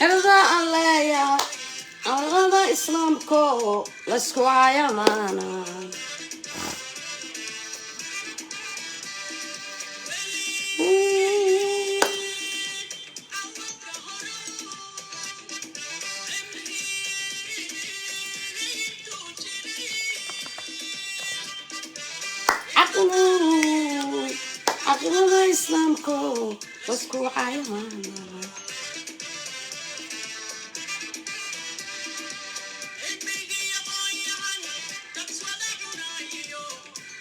إرضى عليا أرضى إسلامكو لسكو عيامانا عقلنا إسلامكو لسكو عيامانا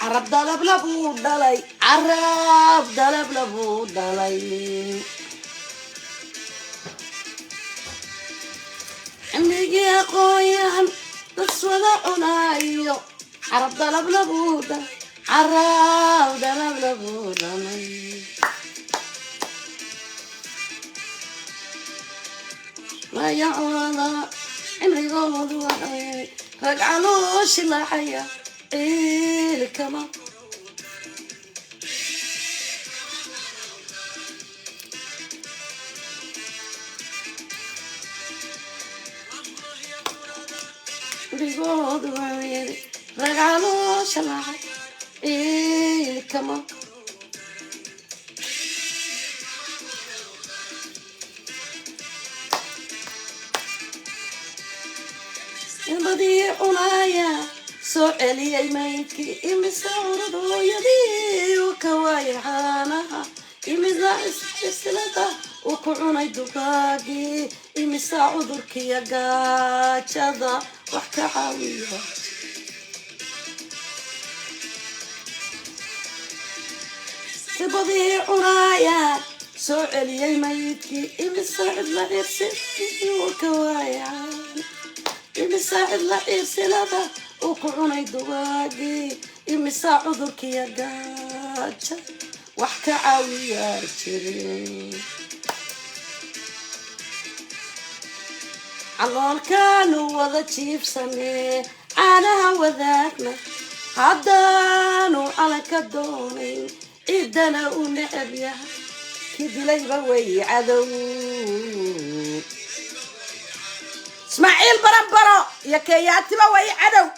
عرب دلب لبو دلي عرب دلب لبو دلي عندي يا قويان بس ولا عنايو عرب دلب لبو دلي عرب دلب لبو دلي ما يعوض عمري غوض وحي رجعلوش الحياة إيه كمان بيقعد وعيني رجعلوش الحياة إيه كمان البديع عنايا سؤالي الميكي إمسا عرضو يدي وكواي حانها إمسا إسلتا وكعوني دقاقي إمسا عذرك يا قاتشادا وحكا عاوية البديع عنايا سؤالي الميكي إمسا عدلا إرسي وكواي حانها إمساعد لا إرسلها وكعوني دواقي إمساع عذرك يا قاتشا وحكا عاوية جري عالله كانوا وذا تشيف سنة أنا وذاكنا عدانوا على كدوني إدنا ونعبيا كدي ليبا وي عدو اسماعيل برمبرو يا كياتي وي عدو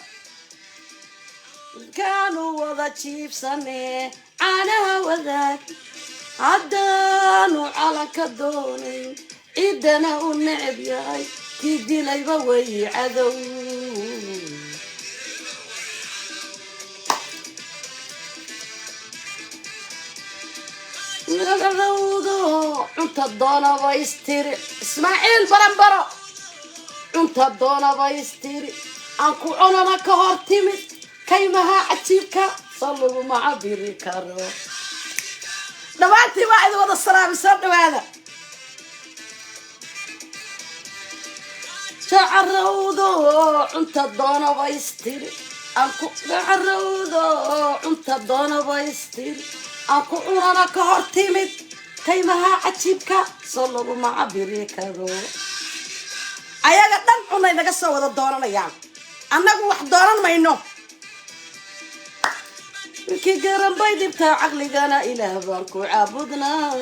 كانوا وذا تشيف سنة أنا وذاك عدانوا على كدوني إدنا ونعب ياي كيدي ليبا وي عدو نغرودو انت الدونا بايستيري اسماعيل برمبرو انت الدونا بايستيري انكو عنانا كهورتيمت كيمها عتيبكا صلوا مع بيري كارو دواتي واحد وضع السلام يصير هذا تعرودو انت الدونا بايستيري انكو تعرودو انت الدونا بايستيري انكو عنانا كهورتيمت كيمها عتيبكا صلوا مع بيري كارو ayaga dhan cunay naga soo wada dooranayaan annagu wax dooran mayno ki garan bay dibta aqligana ilaah baan ku caabudnaa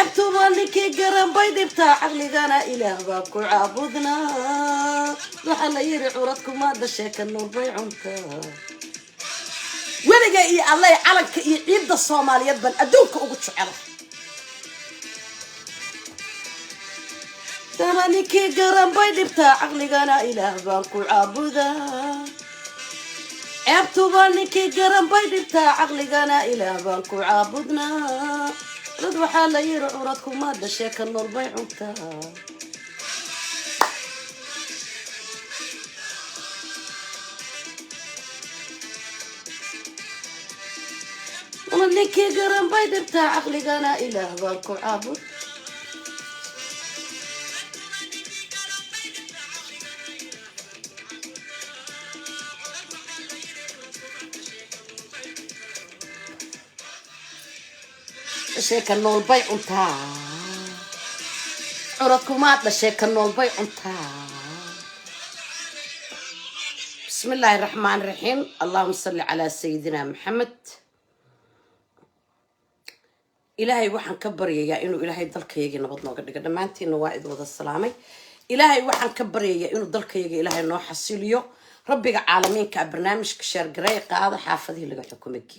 abtu baan ki garan bay dibta aqligana ilaah baan ku caabudnaa waxa la yiri curadku ma dashay kan nool bay cunta weliga iyo allah calanka iyo ciidda Soomaaliyeed ban adduunka ugu jecel تماني كي قرن بيدي بتاع عقلي إله بانكو عابودا عبتو باني كي قرن بيدي بتاع عقلي إله بانكو عابودنا ردو حالا يرعو ردكم مادة شاك النور بيعوتا ومني كي قرن بيدي بتاع عقلي إله بانكو عابود شيك النول بيع انتا عرضكم مات شيك النول بيع انتا بسم الله الرحمن الرحيم اللهم صل على سيدنا محمد إلهي وحن كبر يا إنه إلهي ضلك يجي نبضنا قد قد ما أنتي نوائد وذا السلامي إلهي وحن كبر يا إنه ضلك يجي إلهي إنه حصيليو ربي عالمين كبرنامج كشر قريق هذا حافظه اللي حكمك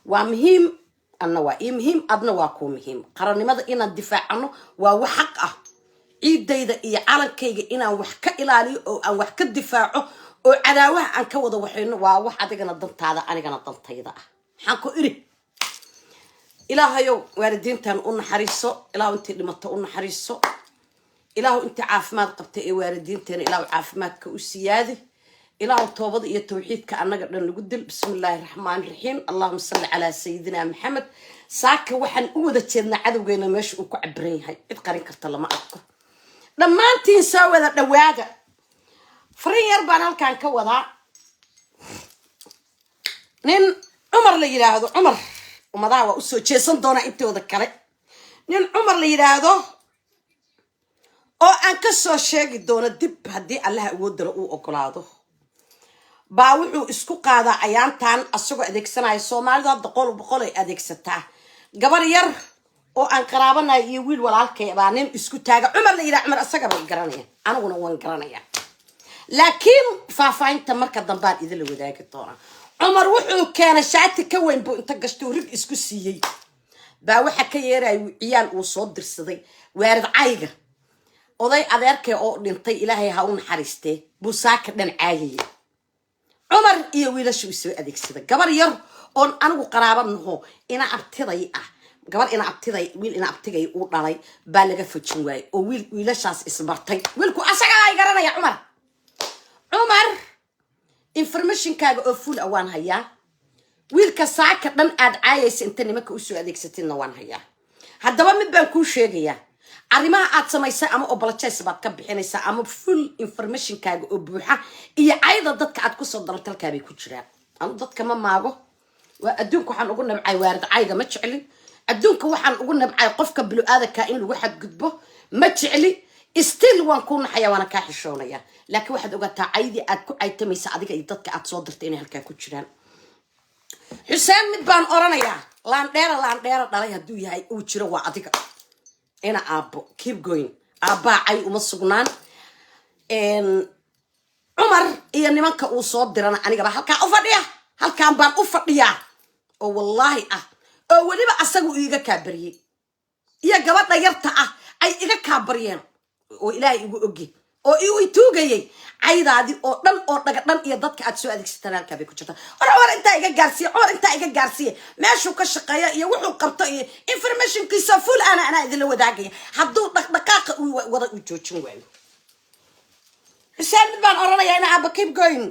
ومهم أنه مهم أدنى واكو مهم قرني ماذا إن الدفاع عنه وحقه عيد إذا إيه على كيجي إنا وحك إلالي أو وحك الدفاعه وعداوه عن كوضه وحين وواحد جنا ضمت هذا أنا جنا ضمت هذا حنكو إلي إلهي واردين تان أون حريصو إله أنت لما تأون حريصو إله أنت عافمات قبت إيه واردين تان إله عافمات كأسيادي إله توبض إيه توحيد كأنك نقدل بسم الله الرحمن الرحيم اللهم صل على سيدنا محمد ساك وحن أوذا تيرنا عدو جينا ماشي وكعبرين هاي إتقارين كرت الله ما أذكر لما أنت نسوي ذا دواجة فرين يربانا كان كوضع نين عمر اللي يلاهدو عمر ومضاوى أسو جيسان دونا إنتي وذكري نين عمر اللي يلاهدو أو أنكسو شاقي دونا دب هدي الله أودر أو أقلادو باوحو اسكو قادا أيان تان أسوغو أديكسانا يسومالي دا دقول بقولي أديكساتا قبر ير أو أنقرابنا يويل والالكي بانين اسكو تاقا عمر اللي يلاهدو عمر أساقا بالقرانيا أنا ونوان قرانيا لكن فافاين تمركا دنبان إذا اللي وداك الطورة عمر وحو كان شعاتي كوين بو انتا قشتو ريب اسكو سيي با وحا كييراي عيال او صوت درسدي وارد عايقة oday adeerkay oo dhintay ilaahay ha u naxariistee buu saaka dhan caayay Umar iyo wiilashu isoo adeegsaday gabar yar oo anigu qaraabo naho ina abtiday ah gabar ina abtiday wiil ina abtigay uu dhalay baa laga fujin waayay oo wiilashaas isbartay wiilku asaga ay garanaya Umar information kaaga oo full awaan haya wiilka saaka dhan aad caayaysa inta nimanka u soo adeegsatina waan haya haddaba mid baan ku sheegaya arrimaha aad samaysay ama obologize baad ka bixinaysaa ama full information kaaga oo buuxa iyo ayda dadka aad ku soo daltalka bay ku jiraan anu dadka ma maago waa adduunka waxaan ugu nabcay waarid ayga ma jeclin adduunka waxaan ugu nabcay qofka bilo'aadka in lagu xad gudbo ma jecli still waan ku naxaya wana ka xishoonaya laakiin waxaad ogaataa aydii aad ku aytamaysa adiga iyo dadka aad soo dirtay inay halka ku jiraan Xuseen mid baan oranayaa laan dheera dhalay haduu yahay uu jiro waa adiga ina aabo keep going aaba ay uma sugnaan Umar iyo nimanka uu soo dirana aniga halka u fadhiya halkaan baan u fadhiyaa oo wallahi oo waliba asagu iiga kaabariyay iyo gabadha yarta ay iga kaabariyeen oo ilaahay igu ogi oo ii tuugayay aydaadi oo dhaga dhan iyo dadka aad soo adeegsataan halka bay ku jirtaa war inta iga gaarsiye meeshu ka shaqeeya iyo wuxuu qabto iyo information kiisa full ana idin wadaagaya hadduu dhaqdhaqaaq wada u joojin waayo Xuseen mid baan oranayaa ina aaba keep going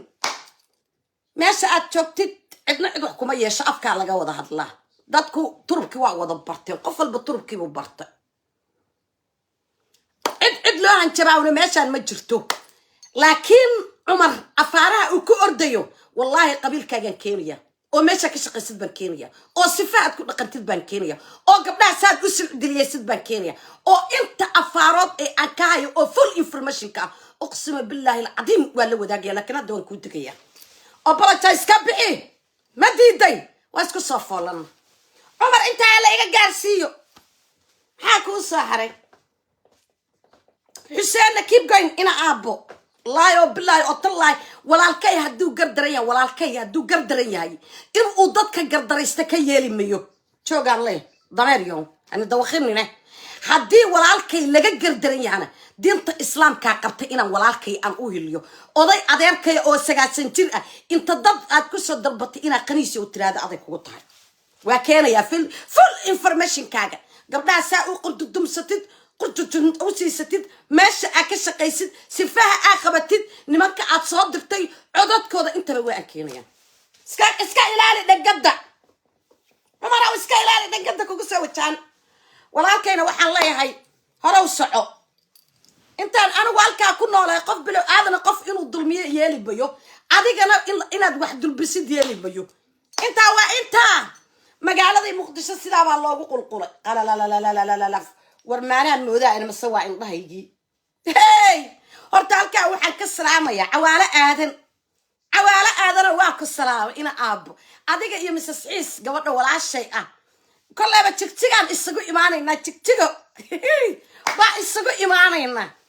meesha aad joogtid cidna cid wax kuma yeesho afka laga wada hadlaa dadku turubki waa wada bartay qof walba turubki buu bartay cid loo hanjabaawna meeshaan ma jirto laakiin Umar afaaraha uu ku ordayo wallahi qabiilkaagan keenaya oo meesha ka shaqaysid baan keenaya oo sifaad ku dhaqantid baan keenaya oo gabdhaha saad u sicdiliyaysid baan keenaya oo inta afaarood ee aan ka hayo oo full information ka uqsima billahi alazim wala wadaagaya laakiin hadda waan ku tagaya oo apologize ka bixi ma diiday waa isku soo foolan Umar inta la iga gaarsiiyo maxaa ku soo haray Xuseen keep going ina aabo لا بالله أطلع ولا الكي هدو قردريا ولا الكي هدو قردريا إن أضدك قردريستك يلي ميو شو قال لي ضمير يوم أنا دوخيني نه هدي ولا الكي لقى قردريا أنا دينت إسلام كعقبت إنا ولا الكي أن أوهليو أضي أديركي أو سجاد سنتين أنت ضد أتكسر ضربت إنا قنيسي وتراد أضيك وطهر وكان يا فل information كاجا قبلها ساعة قلت دم ستد قلت أوسي ستد ماشي أكش قيسد سفاها أخبتد نمك أتصدقتي عدد كذا أنت بواقع كينيا إسكا إلالي دقدة ما راو إسكا إلالي دقدة كوكسا وتشان ولا كينا وحن الله هاي هراو صعو أنت أنا والكا كنا ولا يقف بلو هذا نقف إنه الظلمية يالي بيو عادي أنا إن واحد البسيد يالي بيو أنت وأنت مقالة ذي مقدسة سلام الله وقول قول قال لا ورمانا النوذا أنا مسوى عند هيجي هاي هرتالك وحن كسلام يا عوالة آذن واك السلام إنا أب أديك يا مسس عيس قبضنا ولا شيء كلها بتشجعان السجو إيماننا تشجعو با السجو إيماننا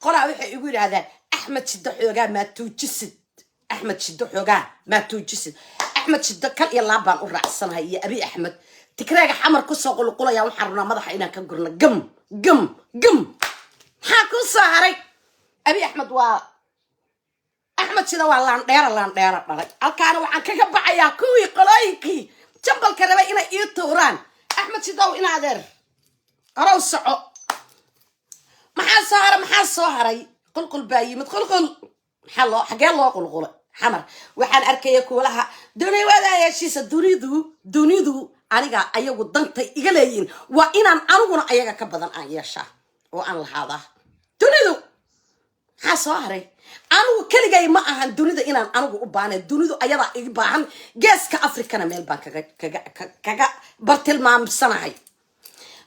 قرأ وحي يقول هذا أحمد شدو حوغا ما توجسد أحمد شدو حوغا ما توجسد أحمد شدو كل يلا بان الرأسنا هي أبي أحمد تكراك حمر كسو قلقولا يا وحرنا مضح إنا كقرنا قم حاكو صاري أبي أحمد أحمد شدو لان دير الكانوا عن كقبع يا كوي قلايكي جنبال كربا إنا إيطوران أحمد شدو إنا دير روسعو maxaa soo haray qulqul baayimid qulqul xallo xagee loo qulqulay xamar waxaan arkaya kuulaha dunay wadaayashiisa dunidu aniga ayagu dantay iga leeyiin waa inaan aniguna ayaga ka badan aan yeeshaa oo aan lahaada dunidu maxaa soo haray anigu keligay ma ahan dunida inaan anigu u baanay dunidu ayada iga baahan geeska afrikana meel baan kaga bartilmaamsanahay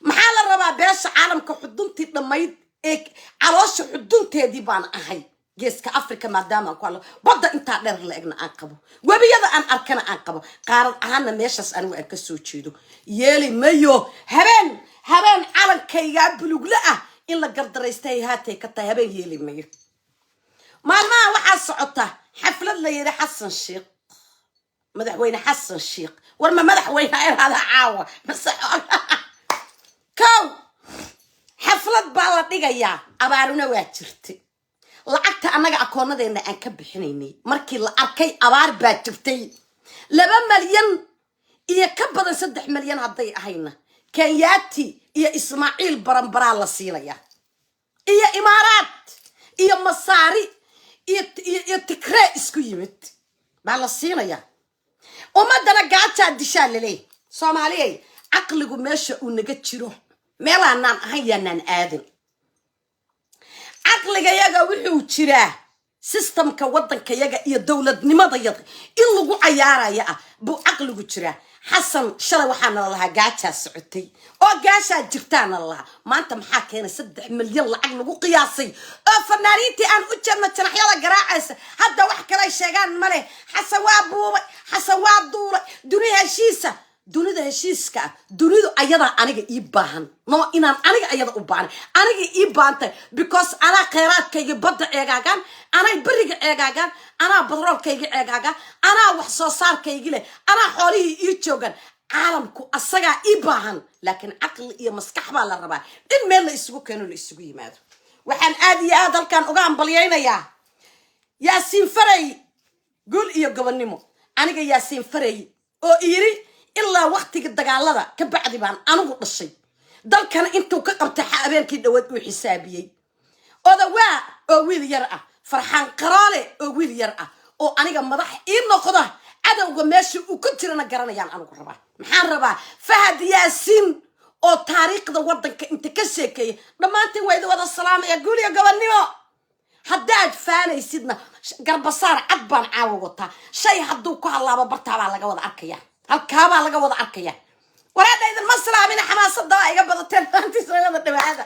maxaa la rabaa beesha caalamka xuduntii dhamayd علوش حدون تيدي بان أهي جيسك أفريقيا مادام أقول بدأ أنت على رجلنا أنقبه وبيدا أن أركنا أنقبه قارن أنا ماشس أنا وأكسو تشيدو يلي ميو هبن على كياب بلوغلا إلا قدر يستهي هاتي كتا هبن يلي ميو ما واحد صعطة حفلة لي حسن الشيخ مدح وين حسن الشيخ ورما مدح وين هذا عاوة بس كو حفلة بالدقيا أبارنا واجرتي لعقت أنا أكون ذي أن كبحنيني مركي لأركي أبار باجرتي لبا مليون إيا كبدا 6 مليون هدي أهينا كان ياتي إيا إسماعيل برنبرا لسيليا إيا إمارات إيا مصاري إيا تكرا إسكو يمت بالسيليا وما دنا قاعدة دشال لي صومالي عقلكم ماشي ونجت شروح ميلا نان هيا نان آدم عقلك يجا وحو تشراه سيستم كودن كيجا إيه دولة نمضى يض إلا جو عيارة يا بو عقلك تشراه حسن شلا وحنا الله قاعدة سعتي أو قاعدة جبتان الله ما أنت محاكينا 6 مليون لعقلك قياسي فناريتي أن أجمع تنحيلا قراعس هذا وحكي لي شيغان مالي حسواب دورة دنيا شيسة dunida heshiiska dunidu ayada aniga ii baahan no inaan aniga ayada u baahan aniga ii baantay because ana kheyraadkayga badda eegaagan ana bariga eegaagan ana badroolkayga eegaagan ana wax soo saarkayga leh ana xoolihii ii joogan caalamku asaga ii baahan laakiin aqli iyo maskax baa la rabaa in meel la isugu keeno la isugu yimaado waxaan aad iyo aad halkan uga ambaliyaynayaa yaasiin faray gul iyo gobonnimo aniga yaasiin faray oo iiri إلا وقت الدجالة كبعد بان أنا قلت شيء دل كان أنتو كقبت حابين كده ودو حسابي هذا أو ويل يرأى فرحان قرالي أو ويل يرأى أو أنا جم ضح إنه خده عدا وجماشي وكنت أنا جرنا يعني أنا قربا محاربة فهد ياسين أو طريق ده وضعك أنت كسيكي لما أنت ويد وذا السلام يقول يا جوانيو حداد فانا يسيدنا قرب صار عبان عاوقتها شيء حدوك الله ببرتها على جواد أركيا halkaaba laga wada arkaya waraadayda maslaamina xamaasada ay iga badateen anti soo dhawaada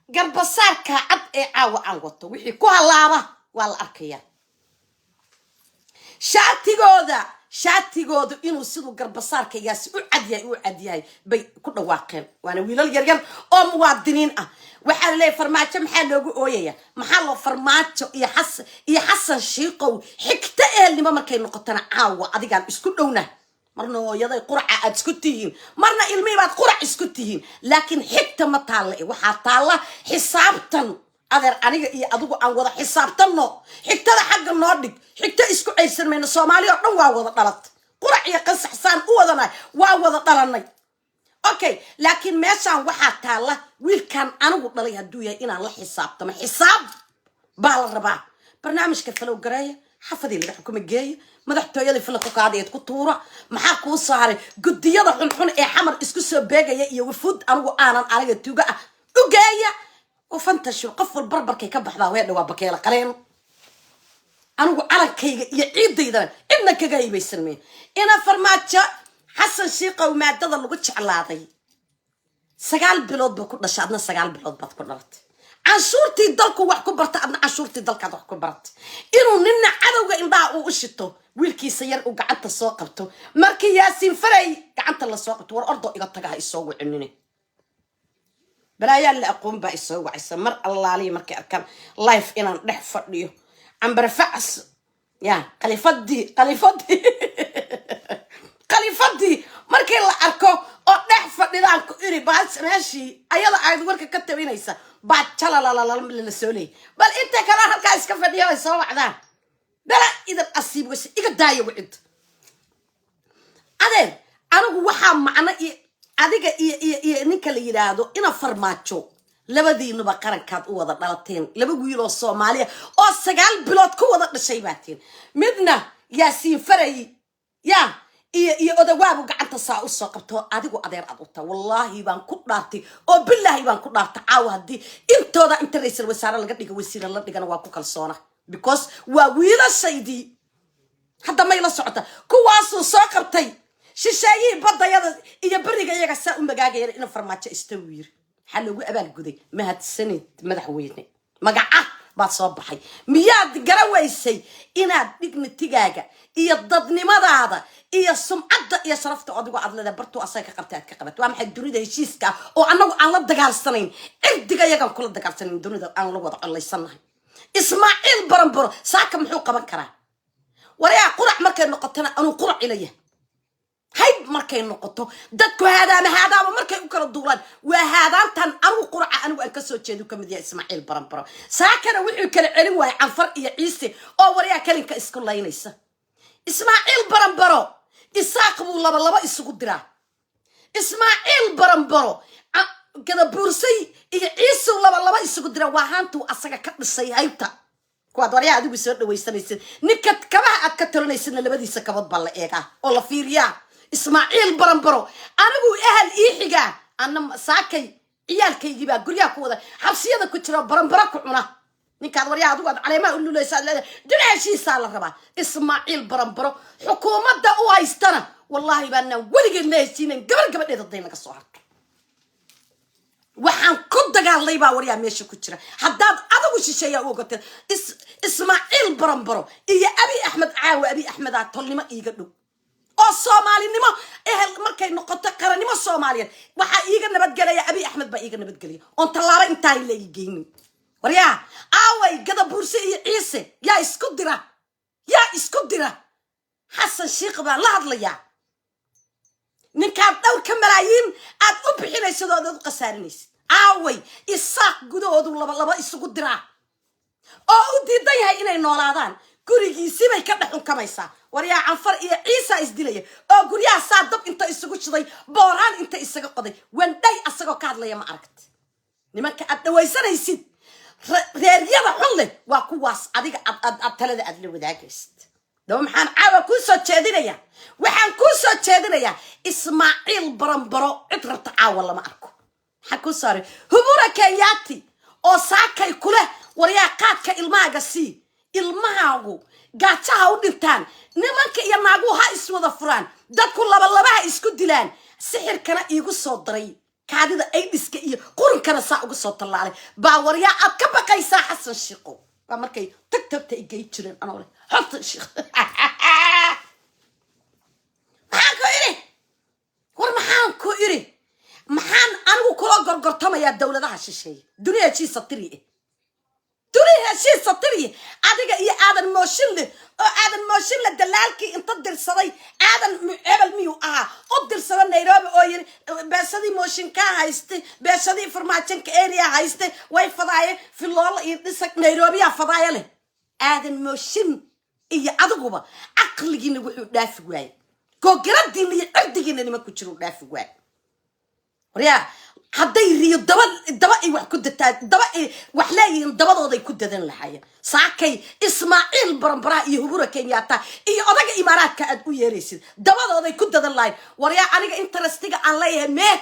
garbasaarka cad ee caawa aan wato wixii ku halaaba waa la arkaya shaatigooda inuu sidoo garbasaarka yaasi u cadyahay bay ku dhawaaqeen waana wiilal yar oo muwaadiniin ah waxa la farmaajo maxaa loogu ooyaya maxaa loo farmaajo iyo xasan shiiqow xigta eelnimo markay noqotana caawa adigaan isku dhowna marna hooyaday quraca aad isku tihiin marna ilmihii baad qurac isku tihiin laakiin xigta ma taalla waxaa taalla xisaabtan adeer aniga iyo adigu aan wada xisaabtanno xigtada xagga noo dhig xigta isku ceysan mayno Soomaaliya oo dhan waa wada dhalat qurac iyo qasaxsaan u wadanay waa wada dhalanay okay laakiin meeshaan waxaa taalla wiilkan anigu dhalay hadduu yahay inaan la xisaabtamo xisaab baa la rabaa barnaamijka falow gareeya xafadii laga xukumo geeyo madaxtooyada filka qaadayd ku tuura maxaa ku saaray gudiyada xunxun ee xamar isku soo beegaya iyo wafuud aniga tuuga ah u geeya oo fantasho qof wal barbarkay ka baxdaa weedha waa bakeela qaleen anigu calankayga iyo ciidayda inna kaga iibaysanmay ina farmaajo xasan shiiqow maadada lagu jeclaaday 9 bilood ba ku dhashaadna 9 bilood baad ku dhalatay canshuurtii dalku wax ku barta adna canshuurtii dalkaad wax ku barta inuu ninna cadowga indhaha uu u shito wiilkiisa yar uu gacanta soo qabto markii yaasiin faray gacanta la soo qabto war ordo iga taga ha isoo wicinine balaayaa la aqoon baa isoo wacaysa mar allaaliya markay arkaan life inaan dhex fadhiyo cambar facas yaa qalifadii markii la arko oo dhex fadhidaan ku iri baas meeshii ayada aad warka ka tabinaysa baa la soo leey bal inta kale halka iska fadhiyo ay soo wacdaan dala idan asiib wasi iga daayo wicid adeer anigu waxa macna adiga iyo ninka la yiraahdo ina farmaajo labadiinuba qarankaad u wada dhalateen laba wiil oo Soomaaliya oo 9 bilood ku wada dhashay baateen midna yaasiin faray yaa iyo odawaabu gacanta saa u soo qabto adigu adeer aad u taa wallahi baan ku dhaartay oo billahi baan ku dhaartay caawa hadii intooda inta ra'iisul wasaare laga dhigo wasiir la dhigana waa ku kalsoona because waa wiilashaydi hadda may la socota kuwaasoo soo qabtay shisheeyay badayada iyo bariga iyaga saa u magaagayeen in farmaajo istawiir waxa lagu abaal guday mahadsanid madaxweyne magaca baad soo baxay miyaad garawaysay inaad dignitigaaga iyo dadnimadaada iyo sumcadda iyo sharafta adigu aad leedahay bartu asay ka qabtay aad ka qabat waa maxay dunida heshiiska oo anagu aan la dagaalsanayn cirdiga iyaga kula dagaalsanayn dunida aan la wada colaysanahay ismaaciil baranbaro saaka muxuu qaban karaa wariyaa qurac markay noqotana anu qurac ilaya hayb markay noqoto dadku haadaama markay u kala duulaan waa haadaantan anigu quraca anigu aan ka soo jeedo kamid yahay ismaaciil baranbaro saakana wuxuu kala celin waayay canfar iyo ciise oo wariyaa kalinka isku laynaysa ismaaciil baranbaro isaaq buu laba isugu diraa ismaaciil baranbaro kada buursay iyo ciise laba isugu diraa waa haantu asaga ka dhisay haybta kuwaad wariyaa adigu soo dhawaysanaysid ninka kabaha aad ka talanaysidna labadiisa kabad baa la eegaa oo la fiiriyaa ismaaciil baranbaro anigu ahal iixiga anna saakay ciyaalkaygii baa guryaha ku wada xabsiyada ku jira baranbaro ku cuna ninkaad wariyaa adigu aad caleemaha u lulaysaa leedahay dunaashiisaa la rabaa ismaaciil baranbaro xukuumadda u haystana wallahi baanaan weligeed la heshiinayn gabadheeda day laga soo harto waxaan ku dagaalay baa wariyaa meesha ku jira haddaad adigu shisheeyaa u ogateen ismaaciil baranbaro iyo abi axmed caawa abi axmedaa tolnimo iiga dhow oo soomaalinimo ehel markay noqoto qarannimo Soomaaliyeed waxa iiga nabadgelaya abi axmed baa iiga nabadgelaya on talaaba inta ay leeyeen wariyaa aaway gada buursi iyo ciise yaa isku dira xasan sheekh baa la hadlaya ninka dhowr ka malaayiin aad u bixinayso oo u qasaarinayso aaway isaaq gudahoodu laba isugu dira oo u diidan yahay inay noolaadaan gurigiisii bay ka dhaxunkamaysaa wariyaa canfar iyo ciise isdilaya oo guryaha saadab inta isugu jiday booraan inta isaga qoday wandhay asagoo ka hadlaya ma aragtay nimanka aad dhawaysanaysid reeryada xun leh waa kuwaas adiga aad talada aad la wadaagaysid daba maxaan caawa ku soo jeedinayaa waxaan ku soo jeedinayaa ismaaciil baranbaro cid rabta caawa lama arko maxaa ku saaray hubura kenyaati oo saakay kule wariyaa qaadka ilmaaga sii ilmahaagu gaajaha u dhintaan nimanka iyo naagu ha iswada furaan dadku labaha isku dilaan sixirkana iigu soo daray kaadida ay dhiska iyo qurankana saa ugu soo talaalay baa wariyaa aad ka baqaysaa xasan sheekho waa markay tagta igay jireen anoo leh xasan sheekh maxaan ku iri maxaan anigu kula gorgortamayaa dawladaha shisheeye duniya heshiis satiri adiga iyo aadan mooshin le dalaalkii inta dirsaday aadan hebel miyuu ahaa u dirsada Nairobi oo yiri beesadii mooshinka haystay beesadii farmaajanka area haystay way fadaaye filoola iyo dhisak Nairobi yaa fadaaye leh aadan mooshin iyo adiguba aqligiina wuxuu dhaafi waayay goograddiina iyo cirdigiina nima ku jiro dhaafi waayay wariyaa hadday riyo daba ay wax ku dataa daba ay wax leeyihiin dabadooday ku dadan lahaayeen saakay ismaaciil baranbara iyo hubura kenyaata iyo odaga imaaraadka aad u yeeraysid dabadooday ku dadan lahaayeen wariyaa aniga interestiga aan leeyahay mee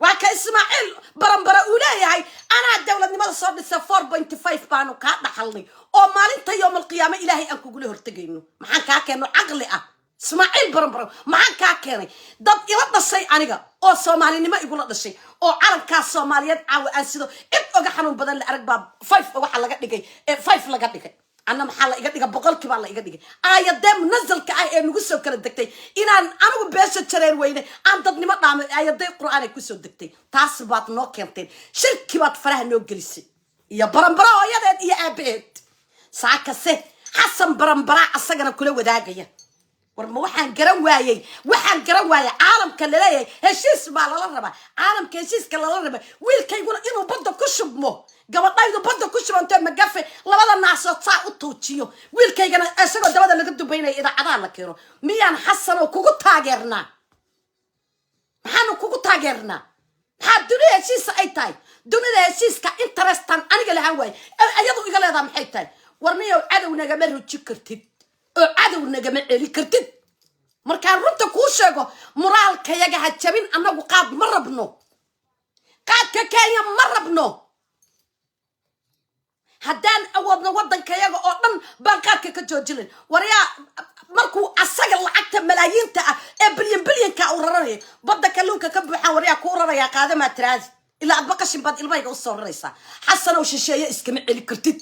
waa ka ismaaciil baranbara uu leeyahay anaa dawladnimada soo dhisay 4.5 baanu ka dhaxalnay oo maalinta yawmal qiyaama ilaahay aan kugula hortagayno maxaan kaa keeno aqli ah ismaaciil baranbaro maxaan kaa keenay dad ila dhashay aniga oo soomaalinimo igula dhashay oo calankaas soomaaliyeed caawa aan sido cid oga xanuun badan la arag baa 5 waxa laga dhigay 5 laga dhigay anna maxaa la iga dhiga boqolkiiba la iga dhigay aayadee munazalka ah ee nagu soo kala degtay inaan anigu beesha jareen weyne aan dadnimo dhaamay aayadee qur'aan ay ku soo degtay taas baad noo keentay shirki baad faraha noo gelisay iyo baranbaro hooyadeed iyo aabaheed saakase xasan baranbara asagana kula wadaagaya war ma waxaan garan waayay caalamka la leeyahay heshiis baa lala rabaa caalamka heshiiska lala rabaa wiilkayguna inuu badda ku shubmo gabadhaydu badda ku shubantay magafe labada naasood saa u tuujiyo wiilkaygana isagoo dabada laga dubaynaya idaacadaha la keeno miyaan xasan oo kugu taageernaa maxaanu kugu taageernaa maxaa dunida heshiisa ay tahay dunida heshiiska interestan aniga lahaan waaye ayadu iga leedaha maxay tahay warniyow cadow nagama ruji kartid oo cadow nagama celi kartid markaan runta kuu sheego moraalkayaga ha jabin annagu qaad ma rabno qaadka kenya ma rabno haddaan awoodno waddankayaga oo dhan baan qaadka ka joojilin waryaa markuu asaga lacagta malaayiinta ah ee bilyanka u raranayo badda kalluunka ka buuxaan waryaa kuu rarayaa qaadamaa tiraadi ilaa adba qashin baad ilmahayga u soo raraysaa xasanow shisheeye iskama celi kartid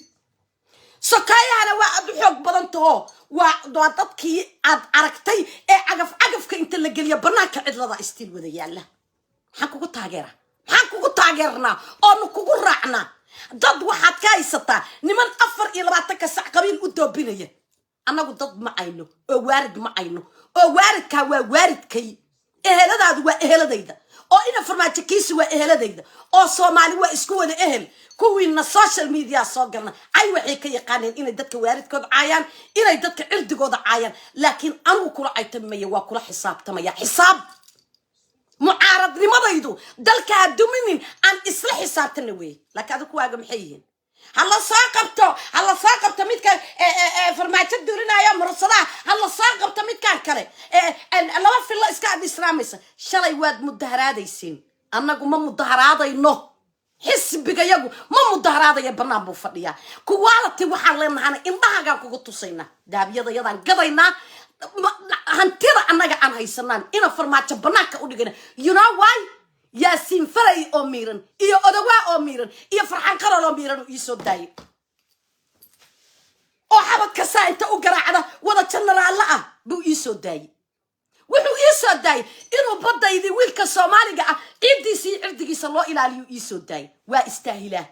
sokaayahana waa aad u xoog badan taho waa dadkii aad aragtay ee cagafka inta la geliya bannaanka cidlada istiil wada yaalla maxaan kugu taageernaa oonu kugu raacnaa dad waxaad ka haysataa niman 24 sac qabiil u doobinaya annagu dad ma ayno oo waarid ma ayno oo waaridkaa waa waaridkay eheladaadu waa eheladayda oo ina farmaajo kiisi waa eheladayda oo soomaali waa isku wada ehel kuwiina social media soo galna ay waxay ka yaqaaneen inay dadka waaridkooda caayaan inay dadka cirdigooda caayaan laakiin anigu kula aytamaya waa kula xisaabtamaya xisaab mucaaradnimadaydu dalka ha duminin aan isla xisaabtana weeye laakiin adigu waaga maxay yihiin hala soo qabto midka farmaajo duurinaayo mursadaha hala soo qabto midkaan kale laba filla iska adhisraamaysa shalay waad mudaharaadaysiin annagu ma mudaharaadayno xisbigayagu ma mudaharaadaya bannaan buu fadhiyaa kuwaalati waxaan leenahana indhahagaan kugu tusaynaa daabyadayadaan gadaynaa hantida annaga aan haysanaan ina farmaajo bannaanka u dhigana you know why yaasiin faray oo miiran iyo odawaa oo miiran iyo farxaan qarol oo miiran ii soo daayay oo xabadka saa inta u garaacda wada janaraalla ah buu ii soo daayay wuxuu ii soo daayay inuu baddaydii wiilka soomaaliga ah ciiddiisa iyo cirdigiisa loo ilaaliyo ii soo daayay waa istaahilaa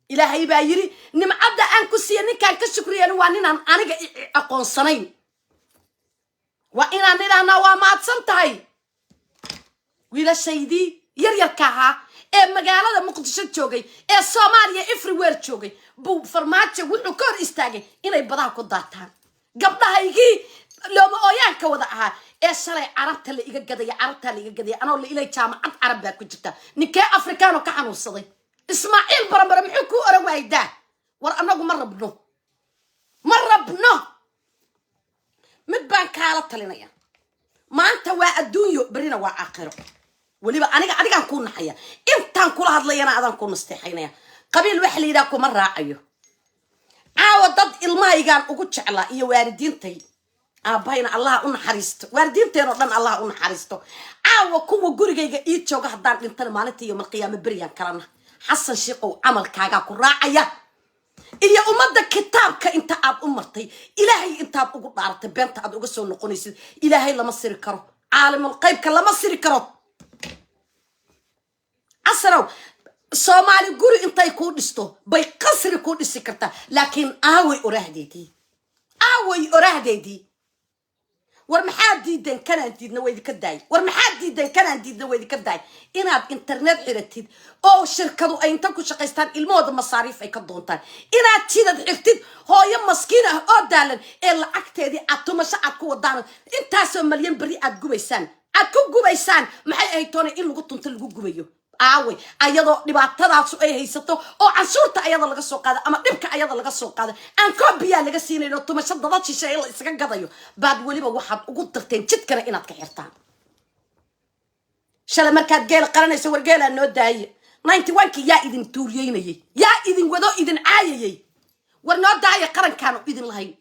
ilaahay baa yidhi nimcadda aan ku siiya ninkaan ka shukriyan waa ninaan aniga aqoonsanayn waa inaan nidhahnaa waa mahadsan tahay wiilashaydii yaryarka ahaa ee magaalada muqdisho joogay ee soomaaliya everywhere joogay buu farmaajo wuxuu ka hor istaagay inay badaha ku daataan gabdhahaygii looma ooyaanka wada ahaa ee shalay carabta la iga gadaya anoo la ilay jaamacad carab baa ku jirta ninkee afrikaano ka xanuunsaday ismaaciil baranbare muxuu kuu oran waaydaa war annagu ma rabno mid baan kaala talinaya maanta waa adduunyo berina waa aakhiro weliba adigaan kuu naxaya intaan kula hadlayana adaan kuu nasteexaynaya qabiil waxa la yidhaha kuma raacayo caawa dad ilmahaygaan ugu jeclaa iyo waalidiintay aabbayna allaha u naxariisto waalidiinteenoo dhan allaha u naxariisto caawa kuwa gurigayga ii jooga haddaan dhintana maalinta iyo malqiyaamo beriyaan kalana xasan shiiqow camalkaagaa ku raacaya iyo ummadda kitaabka inta aad u martay ilaahay intaad ugu dhaaratay beenta aad uga soo noqonaysid ilaahay lama siri karo caalimul qaybka lama siri karo asanow soomaali guri intay kuu dhisto bay qasri kuu dhisi kartaa laakiin aaway oraahdeedii war maxaa diidan kanaan diidna waa idinka daay inaad internet xiratid oo shirkadu ay inta ku shaqaystaan ilmahooda masaariif ay ka doontaan inaad jidad xirtid hooyo maskiin ah oo daalan ee lacagteedii aad tumasho aad ku wadaan intaasoo malyan beri aad ku gubaysaan maxay ahayd toona in lagu tunto lagu gubayo aaway ayadoo dhibaatadaasu ay haysato oo canshuurta ayada laga soo qaada ama dhibka ayada laga soo qaada aan koobiyaa laga siinayno tumasho dada shishe in la isaga gadayo baad weliba waxaad ugu darteen jidkana inaad ka xirtaan shalay markaad geel qaranayso wargeelaa noo daaye 91kii yaa idin tuuriyeynayay yaa idin wado idin caayayay war noo daaya qarankaanu idin lahayn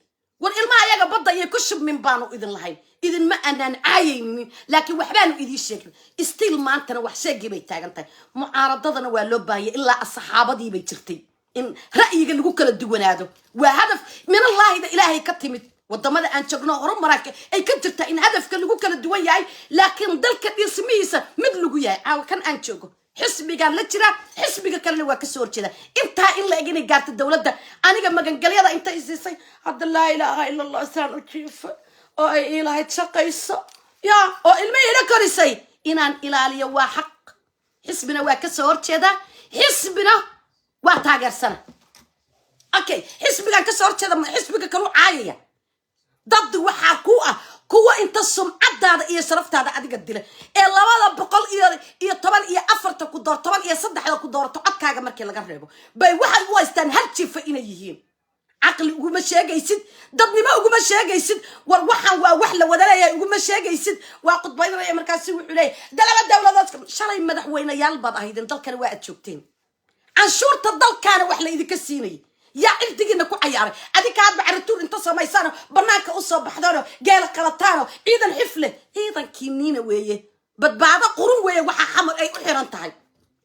والإلما يجا بضا يكشف من بانو إذن لهاي إذن ما أنا عايني لكن وحبانو إذي شكل استيل ما أنتنا وحشاقي بيتاقنتاي معارضتنا واللوباية إلا الصحابة دي بيترتي إن رأيي اللي قوكلا الدوانادو وهدف من الله إذا إلهي كتمت والضمادة أن شغنا غرم مراك أي كنترتا إن هدف اللي قوكلا الدوان ياي لكن دلك يسميسا مدلقو ياي عاو كان أن شغو حسبي قال لجرا حسبي كان اللي واكسور كذا انت إلا إجيني قارت الدولة ده أنا جم مجن قال يلا انت إزاي عبد الله لا إله إلا الله سان وكيف أو إله يتشقى يسا يا أو المي لا كريسي إنان إلى وحق حسبنا واكسور كذا حسبنا واتاجر سنة أوكي حسبي كان كسور كذا حسبي كانوا عاية ضد وحكوة كوا انت السمعة هذا إيه صرفت هذا أديك الدلة إلا ولا بقول إيه طبعا إيه أفرت كدار طبعا إيه صدق على كدار تعب كاجا مركي لقى ريبو باي واحد واستن هالشي فإنا يهين عقل يقول مشي جيسد ضدني ما يقول مشي جيسد وروحا ووحلة ولا يقول مشي جيسد وقد بين رأي مركز سوي عليه ده لما الدولة ذاتكم شري مدح وين يالبض هيدن ضل كانوا واحد شوكتين عن شورت الضل كانوا وحلة إذا كسيني يا إلتقي إنك وعياري أديك عاد بعرتور أنت سمايسانو بناك أصاب بحضانو جالك كلاتانو إذا حفلة إذا كنينة وياه بعد قرون وياه وح حمر أي أحيران تاعي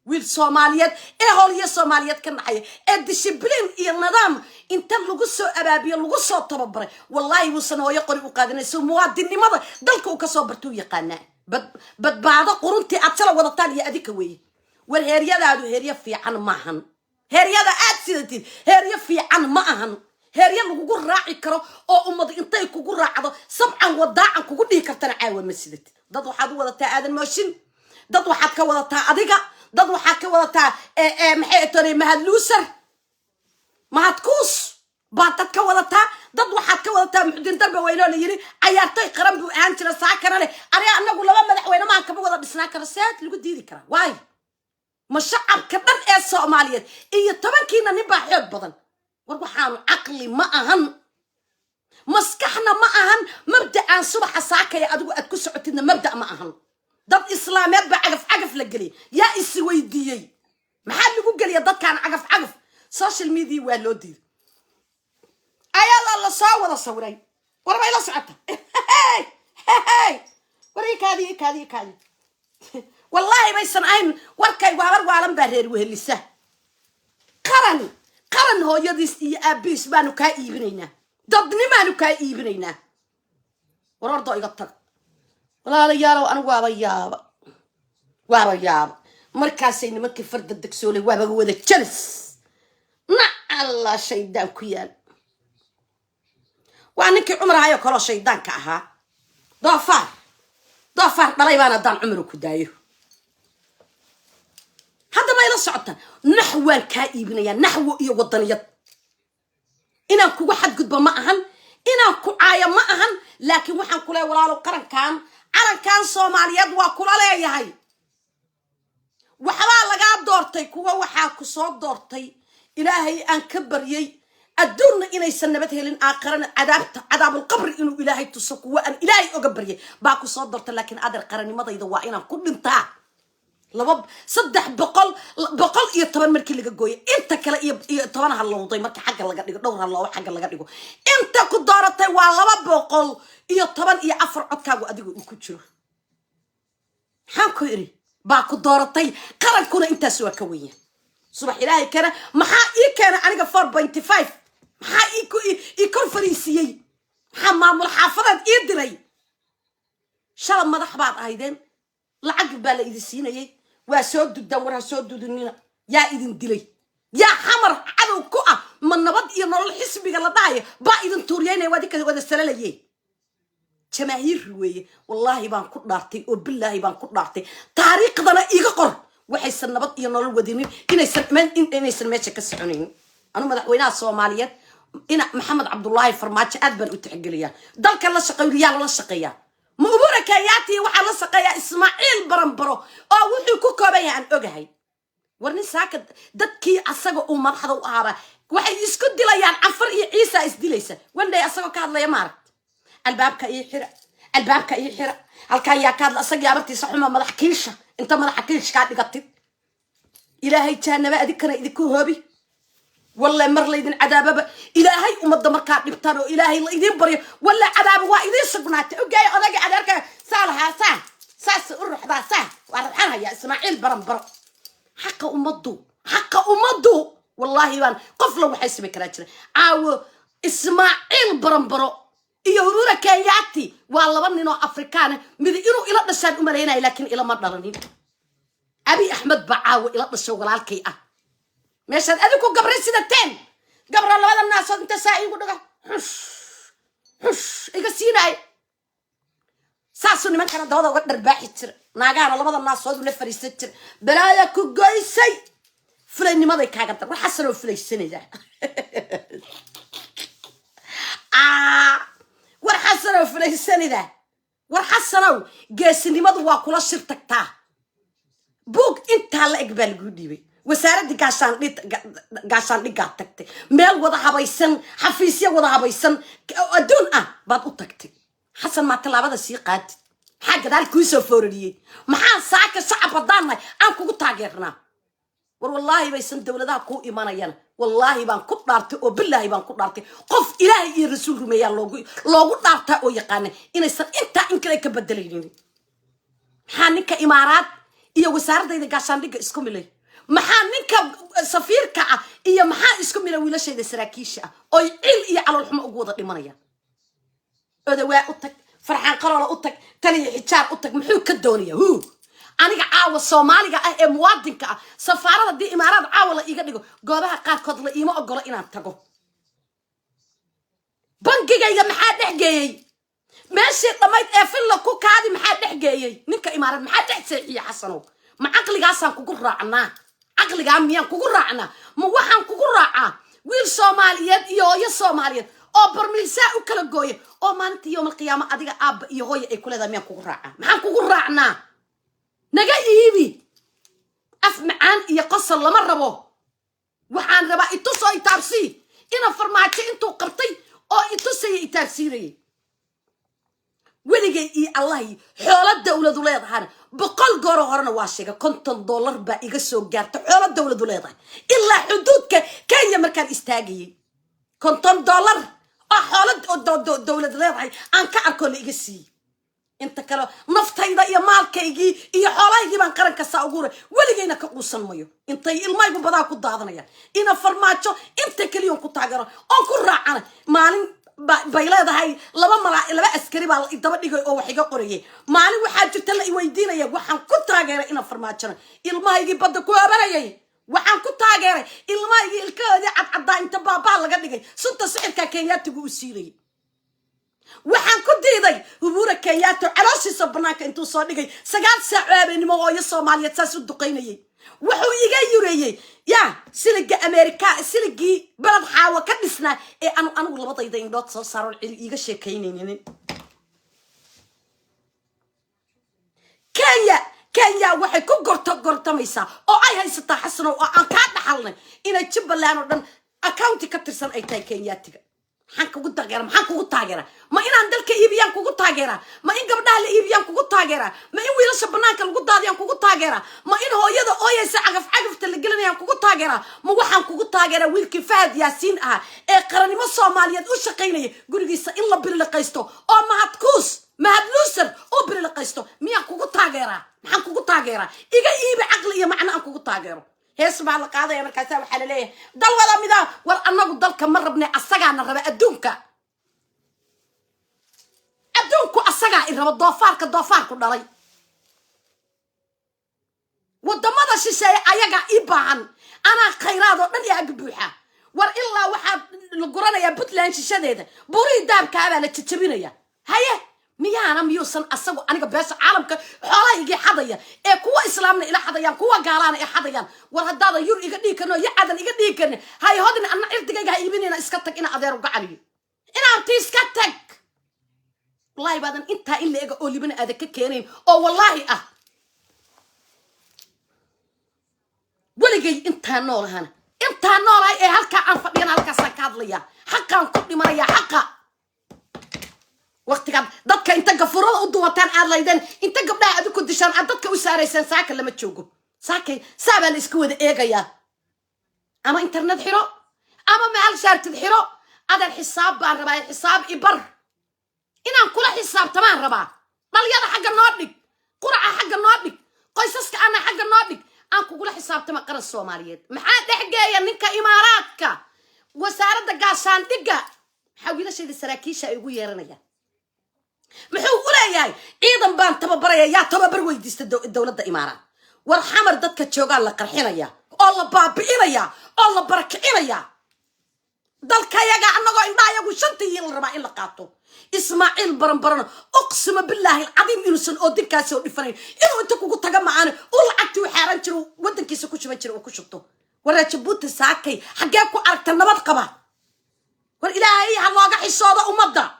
والصوماليات إيه هولي الصوماليات كنا حية الدشبلين إيه النظام أنت لقصو أبابي لقصو طببري والله وصنوا يقرأ وقادنا سو موادني ماذا دلك وكصبرتو يقانا بعد قرون تأتلا وضطان يا أديك وياه والهريا هذا هريا في عن معهن هريادا أتسيدتي هريا في عن معهن هريا لوجو راعي كرو أو أمضي أنتي كوجو راعده سبعا وداعا كوجو ديه كرتنا عاون مسيدتي ضد واحد ولا تا آدم ماشين ضد واحد كولا تا أديقة ضد واحد كولا تا محيطني مهلوسر ما هتكوس بعد كولا تا ضد واحد كولا تا محدين تربى وينون يري عيارتي قرن بو أنتنا ساكنة لي أنا أنا أقول لما مدح وين ما كبوا ولا بسناكر سات اللي قد دي ذكرى واي مشعب كبر إيه الصوماليات إيه طبعا كينا نبقى حب بدن وروحان عقلي ما أهن مسكحنا ما أهن مبدأ عن صبح الساعة يا أدو أتكسر عتنا مبدأ ما أهن ضد إسلاميات بعقف لقلي يا إسويديي محل يقول قال يا ضد كان عقف سوشيال ميديا والودي أيلا الله صور صوري ورا ما يلا سعتها هاي وريك هذه والله ما يسمعين وركي وعلم بهرير وهلسه قرن هو يديس أبيس ما نكاي بنينا ضدني ما نكاي بنينا ورد يقطع ولا ريال وأنا وابا مركزين مكي فرد الدكسولي وابا هو ذا الجلس نا الله شيطان كيال وأنك عمرها يكره شيطان كأها ضافر بلايبانا دان عمره كدايه هذا ما يلصعته نحو الكائبنية نحو إيه وطنية إنا كو واحد قد ما أهن إنا كو عاية ما أهن لكن وحن كلا ولا لو قرن كان صوماليات وكلا لا يهي وحلا لقى دورتي كوا وحاكو صوت دورتي إلهي أن كبر يي الدون إنا يسنبته لين آخرنا عذاب القبر إنه إلهي تسوق وأن إلهي أقبر يي باكو صوت دورتي لكن أدر قرني مضى يدوا إنا كل انتهى لباب صدح بقول إيه طبعا مركي اللي جوي أنت كلا إيه طبعا هاللوضي مركي حاجة اللي قديك دور هاللو حاجة اللي قديكو أنت كدارتي والله بقول إيه طبعا إيه عفر عتكا وأديكو كتشرو حنكيري باكو دارتي قرن كنا أنت سوا كويه صباح إلهي كنا محا إيه كان أنا 4.5 محا إيه كونفرنسيي حمام الحافظات إيه دري شرب مدح بعض أيدين لعقب بالا إذا سينايي وسود الدورها سود الدنيا يا إذن دلي يا حمر عدو كوع من نبض ينور الحسب قال ضايع با إذن توريين واديك ودا السلالة جماهير ويه والله بان كل دارتي وبالله بان كل دارتي طريق ضنا يقر وحيس النبض ينور الودينين إن يسمى كسرنين أنا مدحوينا الصوماليات إن محمد عبد الله فرماتش أدبر وتحقليا ذلك الله شقيا الله شقيا مبارك ياتي وحلا سقيا إسماعيل برنبرو أو وحي كوكبي عن أجهي ورني ساكت دكي أسقى أمر حدا وعارة وحي يسكت دليان عفر عيسى إسدليسة وين ده أسقى كهذا لا يمارك الباب كأي حرق الكايا كهذا أسقى عبرتي صحما ما ضحكيش أنت ما ضحكيش قاعد قطت إلهي كان بقى ذكر إذكو هبي والله مر ليدن عذابه إلهي ومضى مركات نبتانو إلهي ليدن بري ولا عذابه وايدين سقنات وجاي أنا قاعد أركع صالها ساس الروح ذا وأرحمها يا إسماعيل برم حق أمضو والله وان قفله وحسب كراتنا عاو إسماعيل برم يورورا كياتي والله بني نوع أفريقيا مذي إلى النشان أمرينا لكن إلى مدرنين أبي أحمد بعاو إلى الشغل على الكيئة ماشي أديكو قبر سنتين قبر الله هذا الناس أنت ساعي يقول لك إيجا سيناي ساسوني ما كان هذا وقت رباحي تر ناقان الله هذا الناس هذا لفري ستر بلايا كوجايسي فلاني ما ذيك حاجة تروح حسنوا فليسني ده ورحسنوا فليسني ده ورحسنوا جاسني ما ذوا كل شرطك تا بوك أنت هلا إقبال جودي وسارد قاشان دي قاتكتي ميل وضع هبايسن حفيسية وضع هبايسن أدون بعد أطكتي حسن ما تلعب هذا سيقات حاجة دار كويسة فورية محان ساكا شعب ضانا أنكو تاجرنا والله بيسن دولة دا كو إيمانيانا والله بان كو دارتي وبالله بان كو دارتي قف إلهي الرسول رميان لوغو دارتا او يقانا إنسان إنك لك بدليني حانيك إمارات إيا وسارد إذا قاشان دي اسكو ملي محانك سفيرك إيا محان اسكو ملي ويلا شيء سراكيشة أو إل إيا على الحمى أقوضة إيمانيان أدواء أتك فرحان قرار أتك تاني حجار أتك محيو كدونية هو أنا عاوة الصومالية مواطنك سفارة دي إمارات عاوة إيجا ديجو قابها قاد كضل إيما أقول إنا تجو بنكي جاي محد حجي ماشي طميت أفل لكو كادي محد حجي نك إمارات محد حسي يا حسنو ما عقلي قاسم كوكور راعنا عقلي قاميان كوكور راعنا موحن كوكور راعا ويل صوماليات يا صوماليات أو برميسا وكل جوي أو ما أنت يوم القيامة أديك أب يهوي كل هذا ميان كوكور راعا محن كوكور راعنا نجا إيبي أفمعان يقصر لمرة بو وحان ربا إتصو يتابسي إنا فرماتي إنتو قبطي أو إتصو يتابسيري ولقي الله حول الدولة دوليض هانا بقل قورو هرنا واشيكا $50 با إيقسو قارت حول الدولة دوليض إلا حدود كان يمركان إستاقي $50 حول الدولة دوليض أنك أركون إيقسي انت كلا نفتayda iyo maalkaygi iyo xoolahaygii baan qaranka saa ugu ray waligayna ka quusan mayo intay ilmaygu badaa ku daadanaya ina farmaajo inta kaliyoon ku taagaro oo ku raacana maalin bay leedahay laba askari baa daba dhigay oo wax iga qorayay maalin waxa jirta la i weydiinaya waxaan ku taageeray ina farmaajona ilmahaygii badda ku abarayay waxaan ku taageeray ilmahaygii ilkahoodii cadcaddaa inta baabaa laga dhigay sunta sicirka Kenyaatigu u siirayay waxaan ku diiday hubuura Kenyaati calooshiisa banaanka intuu soo dhigay 9 saac habeenimo oo iyo Soomaaliyeed saas u duqeynayay wuxuu iga yureeyay ya siliga Amerika siligi balad xaawa ka dhisnaa ee anigu labadayda indhood soo saaro iga sheekaynaynin Kenya waxay ku gortamaysaa oo ay haysataa xasano oo aan ka dhaxalnay inay Jubbaland oo dhan account ka tirsan ay tahay Kenyaatiga maxaan kugu taageera ma inaan dalka iibiyaan kugu taageera ma in gabdhaha la iibiyaan kugu taageera ma in wiilasha banaanka lagu daadiyaan kugu taageera ma in hooyada ooyaysa cagafta la gelinayaan kugu taageera ma waxaan kugu taageera wiilkii Fahad Yaasiin ah ee qaranimo Soomaaliyeed u shaqeynaya gurigiisa in la bilaqaysto oo mahadluusar oo bilaqaysto miyaa kugu taageera maxaan kugu taageera iga iibi caqli iyo macna aan kugu taageero هسمع القاضي يا مركزة وحلاليه دل ولا مذا والأنو دل كمرة بني أسجعنا ربع أدونك أسجع الربع الضفار كداري والدمار الشيء أيجا إبان أنا خيرات من يعجبوها وإلا واحد القرآن يبت لين شديد بوري داب كابا لتتبينيا هيا ميانا ميوسن أسوأ أنا بس عالمك حلا يجي حضيا كوا إسلامنا إلى حضيا كوا قالانا حضيا وهذا يور يقدي كنو يعدل يقدي كن هاي هذا أنا إرتجا يبيننا إسكتك إنا أدير وقعني إنا تيسكتك والله بعدين أنت اللي إجا قولي بنا أذكر كيرين أو والله ولا جاي أنت نور هنا أنت نور هاي هالك عارفين هالك سكاد ليا حقا كل مريا حقا وقت قبل ضدك أنت قفروا ودوتان على أنت قبل أدو كنت شان عدتك وساريسن ساكن لما تشوفه ساكن سابا الإسكود إيجا يا أما إنترنت حلو أما محل شارت الحرو هذا الحساب بان ربا الحساب إبر إنان كل حساب تمام ربا مليانا حق النودك قرعة حق النودك قيسسك أنا حق النودك أنكو كل حساب تمام قرى الصوماليات محاد حقايا نينكا إماراتك وسارة قاسان دقا حاولنا شيء السراكيشة يقول يرنيا محو ولاياي إيضا بان تببريا يا تببر ويديست الدولة إمارات والحمر دادك تشوغان لقرحينيا الله بابئينيا الله بركعينيا دالك ياغا أنغو إندا ياغو شنتي الربا إلا قاتو إسماعيل برنبرن أقسم بالله العظيم إنسان أودين كاسي ودفنين إنو انتو كوكو تاقا معانا والعكتي وحيران جرو ودن كيسو كوشو بجرو وكوشبتو ورا جبوت ساكي حقاكو عرقت النبات قبا والإلهي هالواقع حصوضة أمدا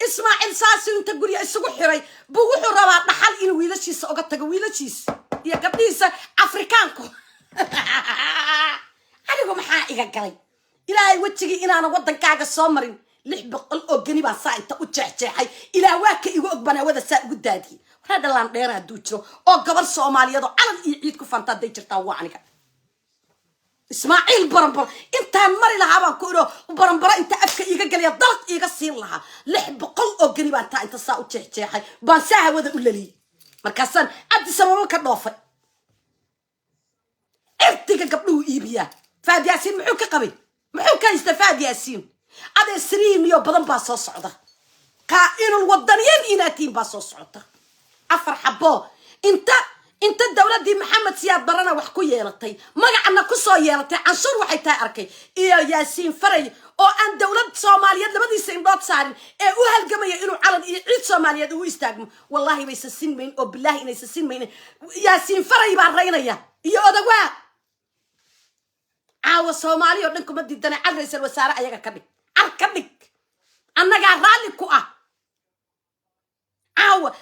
إسماعيل ساسي انت قولي إسوكو حيري بوحو ربا نحال إنو ويلاشيس أوغا تاقا ويلاشيس يا قبليسة أفريكانكو أنا محائقة قلي إلهي وجهي إنا أنا ودن كاغا سومرين لح بقل أوغني باسا إنتا وجهجهي إلا واكا إيغو أقبانا وذا ساق قدادي هذا لان ديرها دوجرو أو قبل سوماليا دو علن إيعيدكو فانتا دي جرتا وعنكا إسماعيل برنبر إنتا مري لها بانكو إلو وبرنبرا إنتا أفكا إيغا قليا ضغط إيغا سين لها لح بقل أوغني بانتا إنتا ساق وجهجهي بانساها وذا أولالي مركاسان أدي سببا كدوفي إرتيكا قبلو إيبيا فهد ياسين محو كقبي محو كان يستفاد ياسين هذا سرين يو بدن باسو صعده قائن الوطنيين إناتين باسو صعده أفر حبو انت الدولة دي محمد سياد برنا وحكو يالتي مقعنا كسو يالتي عنصر وحيتا أركي إيا ياسين فري أو أن دولة صوماليات لما دي سيندوت سارين إيه وهالقمية إنو علن عيد صوماليات ويستاقم والله بيسسين مين أو بالله إنا يسسين مين ياسين فري بارينا إيا أدقوا عاوة صومالي ودنكم مدي دانا على رئيس الوزراء أياقا كبك عالكبك أنا قارالي كوة عاوة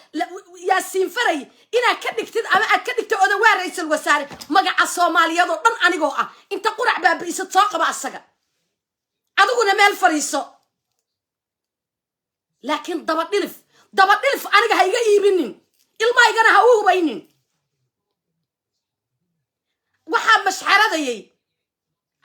ياسين فري إنا كدكتد أما أكدكتد أدوار رئيس الوزراء مقع الصومالي يضو دن أني قوة إنت قرع باب إيسا تساق بأساقا أدونا ميل فريسو لكن دبط نلف أنا هايقا إيبنين إلما يقانا هاوه بينين وحا مشحرة دي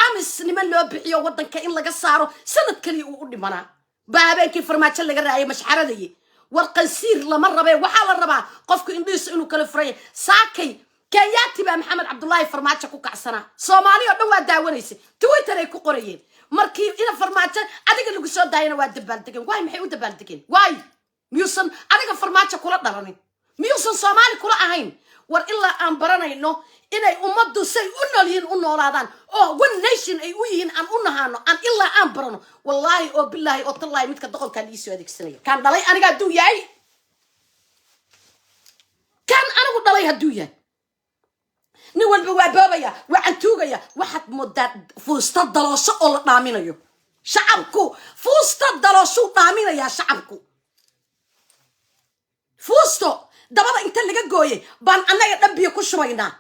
أمس نمان لو بيحيو ودن كإن لغا سارو سند كلي وقودي منا بابين كي فرماتش لغا رأي مشحرة دي والقنسير لمرة بي وحال الربا قفكو إنديس إنو كالفرية ساكي كان ياتبا محمد عبد الله فرماتش كوكا عسنا صومالي ودوا داوانيسي تويتر ايكو قريين مركي إنا فرماتش أديك اللي قصود داينا واد دبالدكين واي محيو دبالدكين واي ميوصن أديك فرماتش كولا داراني ميوصن صومالي كولا أهين war ilaa aan baranayno inay ummaddu say u noolyihiin u noolaadaan oo one nation ay u yihiin aan u nahaano aan ilaa aan barano wallaahi oo billaahi oo tallaahi midka doqonkaan ii soo adeegsanaya kaan dhalay aniga hadduu yahay kaan anigu dhalay hadduu yahay nin walba waa boobaya waa cantuugaya waxaad moodaa fuusta daloosho oo la dhaaminayo shacabku fuusta daloosho dhaaminaya shacabku fuusto dabada inta laga gooyay baan annaga dhambiyo ku shubaynaa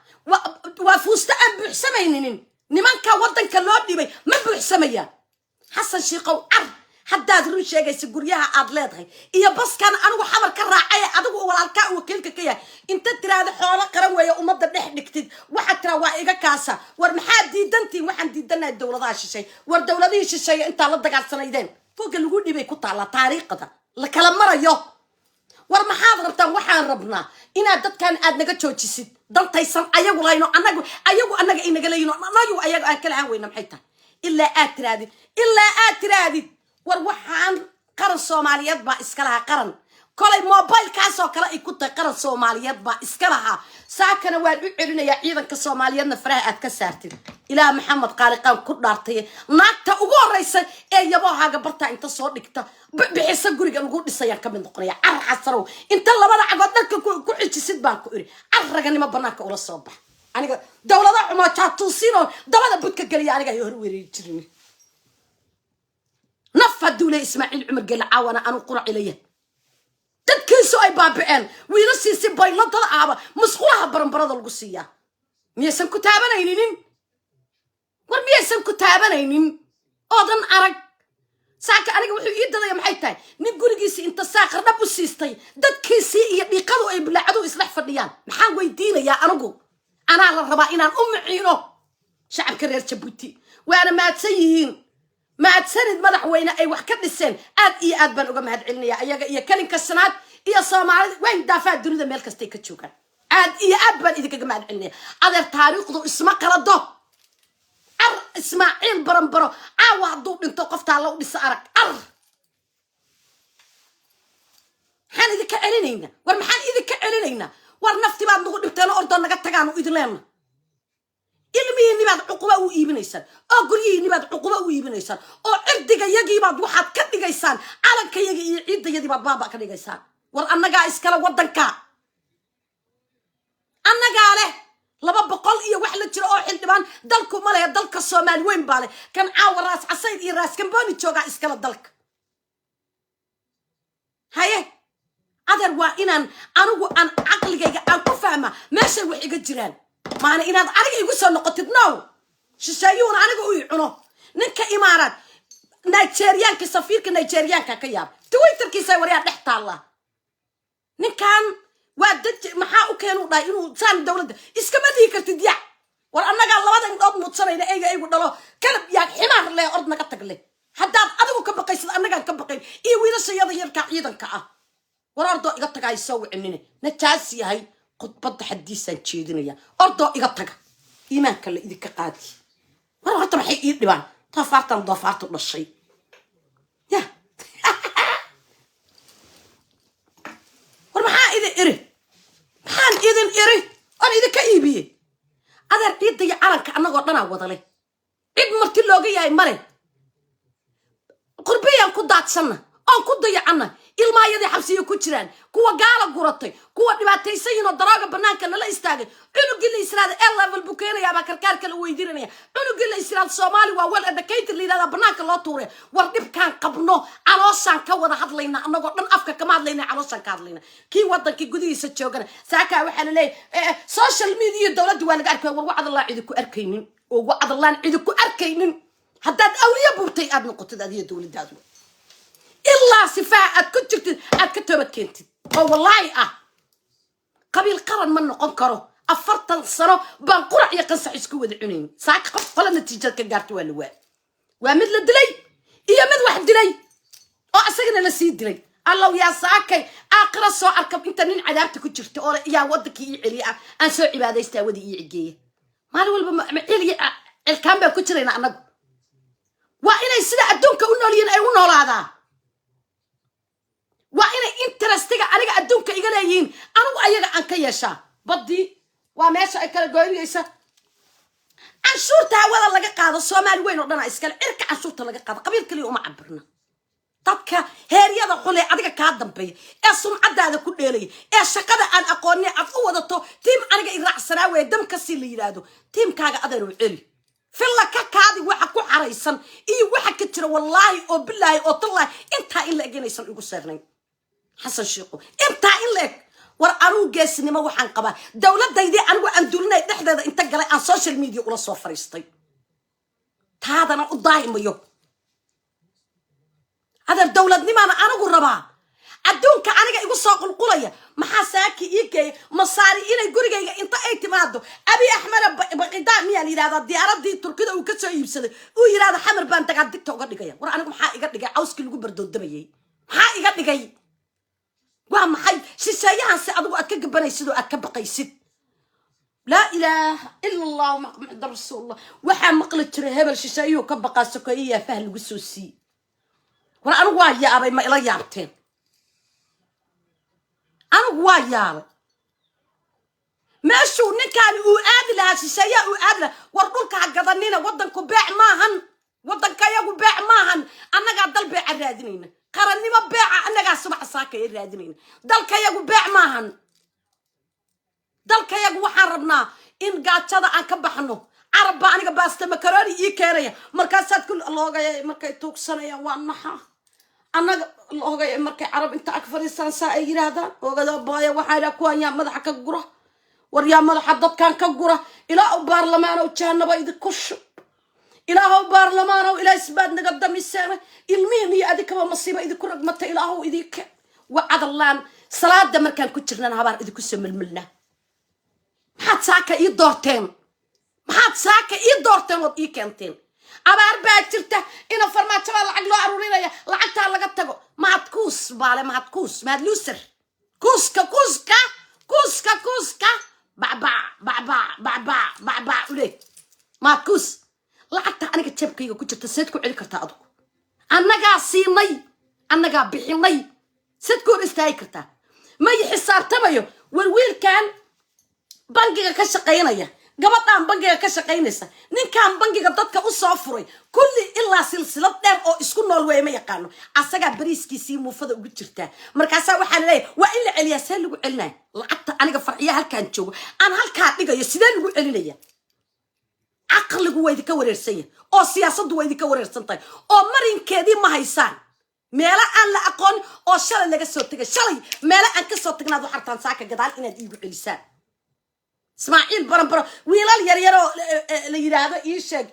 waa fuusta aan buuxsamaynin nimanka wadanka loo dhibay ma buuxsamaya xasan shiiqow ar haddaad run sheegaysa guryaha aad leedahay iyo baskan anigu xamar ka raacay adigu walaalka wakiilka ka yahay inta tiraada xoolo qaran weeyo ummadda dhex dhigtid waxa tira waa iga kaasa war maxaa diidantiin waxaan diidanaa dawladaha shishay war dawladihii shishay inta la dagaalsanaydeen fooga lagu dhibay ku taala taariikhda la kala marayo war maxaad rabtaan waxaan rabnaa inaad dadkan aad naga joojisid dantaysan ayagu layno anagu anaga inaga leeyno anagu ayaga aan kala aan weyna maxay tahay ilaa aad tiraadid war waxaan qaran Soomaaliyeed baa iska laha qaran kolay mobile kaas oo kale ay ku tahay qaran Soomaaliyeed baa iska laha saakana waan u celinayaa ciidanka Soomaaliyeedna faraha aad ka saartid ilaa maxamed qaaliqaan ku dhaartay naagta ugu horeysa ee yaboohaaga barta inta soo dhigta bixisa guriga lagu dhisayaan ka mid noqonaya casrow inta labada cagood dadka ku xijisid baan ku iri arraganimo banaanka ula soo bax aniga dawlada xumo jaatuusino dabada budka galiya aniga ay hor weeray jirin نفذوا لي إسماعيل عمر قال عاونا أنا قرع إليه تدكيسوا أي بابعين ويرسي سيباي لا طلع مسخولها برنبرد القصية ميسن كتابنا ينين والميسن كتابنا ينين أظن أرق ساك أنا وحي يدا يا محيتاي نقول جيسي أنت ساكر نبو سيستي تدكيسي يقضوا أي بلعدو إصلاح فرديان محاوي دينا يا أرجو أنا على الربائنا أم عينه شعب كرير جبوتي وانا ما تسيين ما تسند مدحوينه اي wax ka dhiseen aad iyo aad baan uga mahad celinaya ayaga iyo kalinka sanaad iyo Soomaaliyeed way daafaad dunida meel kasta ka joogan aad iyo aad baan idinka mahad celinaya adeer taariikhdu isma qalado ar Ismaaciil baranbaro aawa haduu dhinto qofta la u dhis arag ar xan idinka celinayna war maxaan idinka celinayna war nafti baad nagu dhibteen ordo naga tagaan u idin leena ilmihiinni baad cuquba u iibinaysaan oo guryihiinni baad cuquba u iibinaysaan oo cirdiga yagii baad waxaad ka dhigaysaan calanka yaga iyo ciidayadii baad baaba ka dhigaysaan war annagaa iskala wadanka annagaa leh 200 iyo wax la jiro oo xildhibaan dalku ma leh dalka Soomaali weyn baa leh kan caawa raas casayd iyo raas Kamboni jooga iskala dalka haye adeer waa inaan anigu aan aqligayga aan ku fahma meesha wax iga jiraan maana inaad aniga igu soo noqotid no shishaayuuna aniga u cuno ninka imaarad Nigerianka safiirka Nigerianka ka yaab Twitterkiisa wariya dhex taala ninkan waa dad maxaa u keenay u dhaay inuu saan dawladda iska ma dhigi kartid yaa war annaga labada indhood mudsanayna ayga igu dhalo kala yaa ximaar leh ord naga tag leh haddaad adigu ka baqaysid annaga ka baqayn iyo wiilashayada yarka ciidanka ah war ordo iga tagay soo wicnine najaas yahay khudbada xadiisan jeedinaya ordo iga taga iimaanka la idinka qaadi war horta maxay ii dhibaan doofaartu dhashay ya war maxaa idin iri aan idinka iibiye adeer ciidda iyo calanka annagoo dhanaa wada leh cid marti looga yahay male qurbiyaan ku daadsanna aan ku dayacana ilmaayadii xabsiyo ku jiraan kuwa gaala guratay kuwa dhibaataysan oo daraaga banaanka la istaagay cunugii la israada level bukeynaya ba karkaar kala weydiinaya cunugii la israada Soomaali waa wal educated liidada banaanka loo tuuray war dhibkaan qabno calooshan ka wada hadlayna anagoo dhan afka kama hadlayna calooshan ka hadlayna kii wadankii gudihiisa joogana saaka waxa la leeyahay social media dawladdu waa laga arkay war wacd Allah cid ku arkaynin oo wacd Allah cid ku arkaynin haddaad awliya buurtay aad noqotid adiga dawladdaadu إلا صفاء كنت أتكتبت كنت أو والله قبيل قرن من قنكره أفرت الصرا بنقرع يقص عسكو ودعنين ساق قف ولا نتيجة كجارت والواء ومثل الدلي هي مثل واحد دلي أو أسجن لسيد دلي الله يا ساكي أقرأ سو أركب أنت من عذابتك كنت أو يا ودك يعلي أن سو عبادة يستودي يعجيه ما له ولا الكامبا كنت لنا أنا وإنا يصير أدونك ونولين أي ونول هذا وأنا إنترستيجا أنا أدونك إيجاليين أنا وأيجا أنك يشا بدي وماشى أكل جويري يسا عشورتها ولا لقى قاضي الصومال وين ودنا إسكال إرك عشورتها لقى قاضي قبيل كل يوم عبرنا طبك هاري هذا خلي أديك كادم بي أصلا عدا هذا كل لي شقدا أن أقولني أفوض الطو تيم أنا جاي رأس سناوي دم كسيل يرادو تيم كاجا أدرو علي في الله كادي وحكو عريسان وحك كتير والله أو بالله أو طلع أنت إلا جنيسان يقول سرني حسن شيقو أنت إلا ورأرو جسني ما وحن قبا دولة دايدي أنا عندنا نحن أنت جالي عن سوشيال ميديا ولا صوفر يستي هذا أنا قدايم يو هذا الدولة دي ما أنا قربها أدونك أنا جاي يقول ساق القرية محاساكي يجي مصاري إلى جورجي أنت اعتماده أبي أحمر بقدام ميالي هذا الديارات دي تركيا وكسر يبسد ويراد حمر بان تقعد تقعد جاي ورا أنا محاقي قد جاي عاوز كل جو بردود دمي محاقي قد جاي وهم حي سيسايان سأدو أكج بني سدو أكب قيسد لا إله إلا الله محمد رسول الله وحام مقلت هبل سيسايو كبقى سكية فهل وسوسي ورا أنا وايا أبي ما إلا يابتين أنا وايا ماشو نكان وآدلها سيسايا وآدلها وردولك عقدنينا ودنكو باع ماهن ودنك ياقو باع ماهن أنا قاعد دل باع الرادنين قرني ما باع أنا قاعد سبع ساكي الرادنين دلك ياقو باع ماهن دلك ياقو وحاربنا إن قاعد تضع كبحنو عرب أنا باست مكروني كارية مركزات كل الله جاي مركز توك سنة يا وانها أنا الله جاي مركز عرب أنت أكثر إنسان سائر هذا وقد بايا وحيدا كوانيا مدح كجرة وريا مدح ضد كان كجرة إلى برلمان وكان بيد كش إلى هو برلمان وإلى إثبات نقدم السنة المين هي أديك مصيبة إذا كرق متى إلى هو إذيك وعد الله صلاة دمر كان كتشرنا هبار إذا كسم الملنا حتى ساكا يدورتين maxaad saaka ii doorteen wad ii keenteen abaar baa jirta ina farmaajada lacag loo aruurinaya lacagtaa laga tago mahad kuus baale mahad kuus mahad luuser kuuska bacba ule mahad kuus lacagta aniga jabkayga ku jirta seed ku celi kartaa adugu annagaa siinay annagaa bixinay seed ku hor istaagi kartaa may xisaabtamayo war wiilkan bangiga ka shaqaynaya gabadhaan bangiga ka shaqaynaysa ninkan bangiga dadka u soo furay kulli ilaa silsilad dheer oo isku nool weey ma yaqaano asaga bariiskiisii muufada ugu jirtaa markaasaa waxaa leeyahay waa in la celiyaa see lagu celinaya lacagta aniga farxiya halkaan joogo aan halkaa dhigayo sidee lagu celinaya caqligu waa idinka wareersanya oo siyaasaddu waa idinka wareersan tahay oo marinkeedii ma haysaan meelo aan la aqoon oo shalay laga soo tegay shalay meelo aan ka soo tagnaad waxartaan saaka gadaal inaad iigu celisaan ismaaciil baranbaro wiilal yaryaroo la yidhaahdo ii sheeg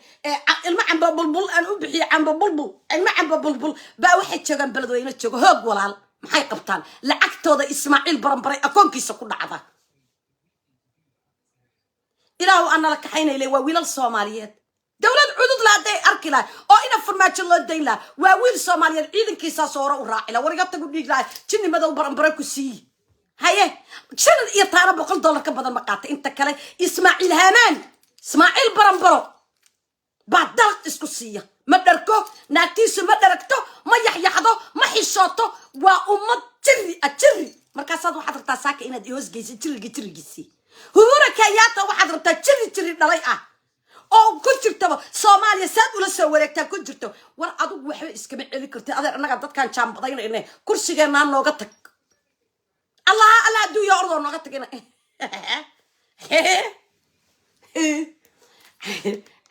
ilmo camba bulbul aan u bixiyo camba bulbul ilmo camba bulbul baa waxay joogaan beledweyne joogo hoog walaal maxay qabtaan lacagtooda ismaaciil baranbaray akoonkiisa ku dhacda ilaahu aan nala kaxaynayle waa wiilal soomaaliyeed dowlad cudud la hadday arki lahay oo ina farmaajo loo dayn laha waa wiil soomaaliyeed ciidankiisaas hore u raaci laha wariga tagu dhiig lahay jinni madow baranbare ku siiyi haye shan iyo taana $100 ka badan ma qaatay inta kale ismaaciil hamaan ismaaciil baranbaro baa dalaq isku siiya ma dharko naagtiisu ma dharagto ma yaxyaxdo ma xishooto waa ummad jiri markaasaad waxaad rabtaa saaka inaad ihoos geysa jirigiisii hubura kayaata waxaad rabtaa jiri dhalay ah oo ku jirtaba Soomaaliya saad ula soo wareegtaa ku jirto war adigu waxba iskama celi kartid adeer annaga dadkan jaambadaynayna kursigeena nooga tag الله دو يا أرض ونقطة كنا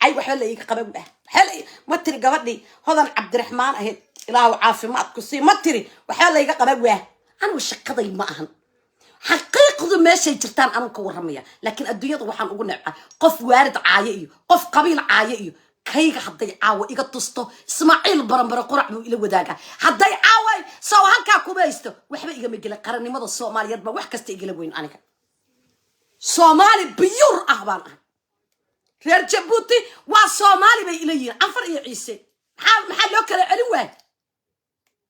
أيوة حلا يك قبل به حلا ما تري قبلني هذا عبد الرحمن أهد إله عافي ما تكسي ما تري وحلا يك قبل به أنا وش قضي معهن حقيقة ما شيء جرتان أنا كورمية لكن الدنيا طبعا أقول قف وارد عايي قف قبيل عايي كيغا حدي عاوي إيغا تستو اسماعيل برنبرا قرع بو إلا وداقا حدي عاوي سو هالكا كوبايستو وحبا إيغا ميقلا قراني ماذا الصوماليات با وحكاستا إيغلا بوين أنيكا صومالي بيور أهبان رير جبوتي وا صومالي بي إليين عنفر إيا عيسي محال لو كلا علوان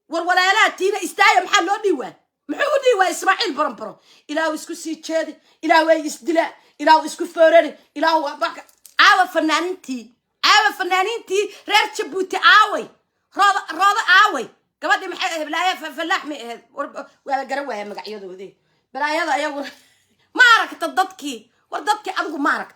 والولالات تينا إستايا محال لو ديوان محو ديوان اسماعيل برنبرا إلاو اسكو سيتشادي إلاو يسدلا إلاو اسكو فوراني إلاو باكا عاوي فنانينتي رير جبوتي عاوي راضة عاوي قبل محي بلايا فلاح ولا قروها مقعيضو ذي بلايا هذا يقول معركة الضدكي والضدكي أبغى معركة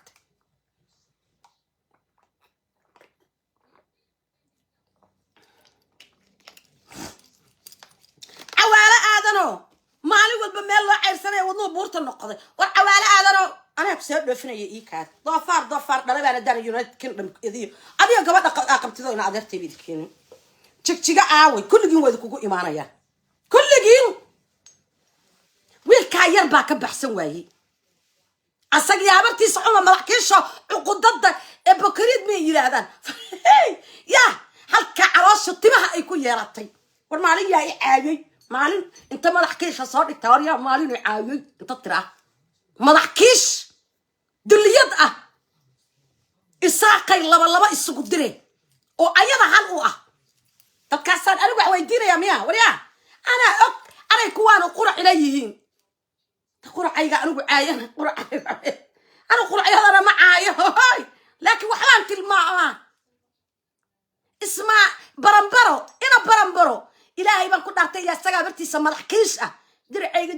عوالة آذنو مالي والبميل الله عير سنة وضو بورت النقضي والعوالة آذنو أنا بسبب فينا يكاد ضفار دلبي أنا داري يونايتد كينغدم إذي أبي قبل أقمتي أنا عذرت بيدك كينو تشجع عاوي كل جين وذكوكو إيمانا يا كل جين ويلكاير باك بحسن واي أصدق يا عبرتي صعوبة ما لحكيش عقود ضد بكريد مين يلادن يا هل كعراش تبها يكون يا رتي ورمالي يا عاوي مالين أنت ما لحكيش صار التواريا مالين عاوي أنت ترى ما لحكيش دليد إساقي لبا إسقو دري أو أيضا هل تبكاسان أنا بحوي دينا يا مياه وريا أنا يكوان قرع إليهين تقرع أيها أنا بعاين قرع أنا قرع أنا معايا هاي لكن وحلان تلمع اسمع برنبرو إنا برنبرو إلهي من كنت أعطي يا سجابرتي سما لحكيش درعي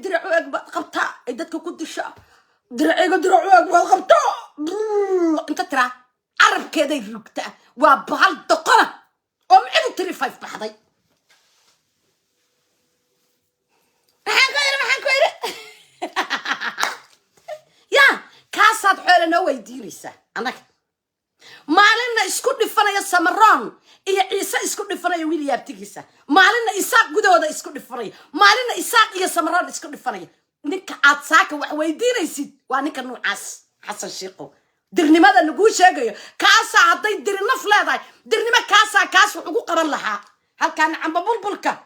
قبطة إدتك كنت شا درعي قبطة أنت ترى عرب كده يركتا وبهال دقرة أمعدو تري فايف بحضي محن كويرة يا كاسات حولنا ويديريسا أنا مالنا اسكو دفنايا سمران إيا عيسى اسكو دفنايا ويلي يابتيكيسا مالنا إساق قدودا اسكو دفنايا مالنا إساق إيا سمران اسكو دفنايا نيكا عادساكا ويديريسيد وانيكا نوعاس حسن شيقو درني ماذا نقول شيء كاسة عطي درني نفلا درني ما كاسة وحقوق قرن لها هل كان عم ببلبلكا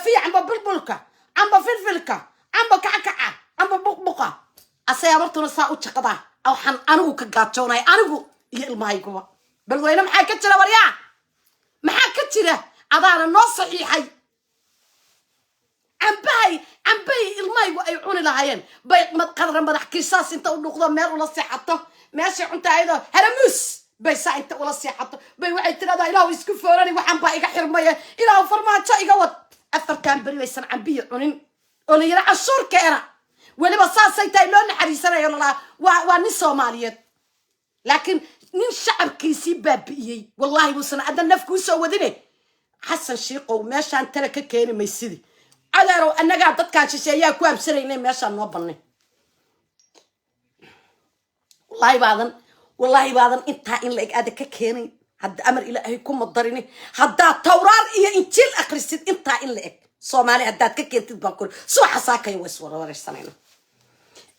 في عم ببلبلكا عم بفلفلكا عم بكعكعة عم ببقبقة أسيا مرتو نساء وشقضا أو حن أنا كجاتشوناي أنا يلماي جوا بالوينة محاكتشرة وريا محاكتشرة أضعنا النص صحيحي عم باي الماي وأيعون لهاين باي ما قدر ما تحكي ساس أنت ونقضى مير ولا صحته ماشي أنت هذا هرموس باي ساعة أنت ولا صحته باي وعد ترى هذا إله يسكت فوراني وحن باي كحير مية إله فرمان شيء قوت أثر كان بري ويسن عم بيعونين ولا يرى الشور كأنا ولا بصاص سيتاي لون حريصنا يلا لا ونص صوماليات لكن من شعب كيسي بابي والله وصلنا عندنا نفكوس ودني حسن شيقو ماشي أنت لك كأني ما يصير على رو أنا قاعد تتكلم شيء كواب سريني ماشي نوبلني والله بعضن أنت إن لك أدك كأني هاد أمر إلى هيكون مضرني هدا تورار إيه إنتيل أخرسيد أنت إن لك صومالي هدات كأنت تبكر سو حساك يوسور ورش سنين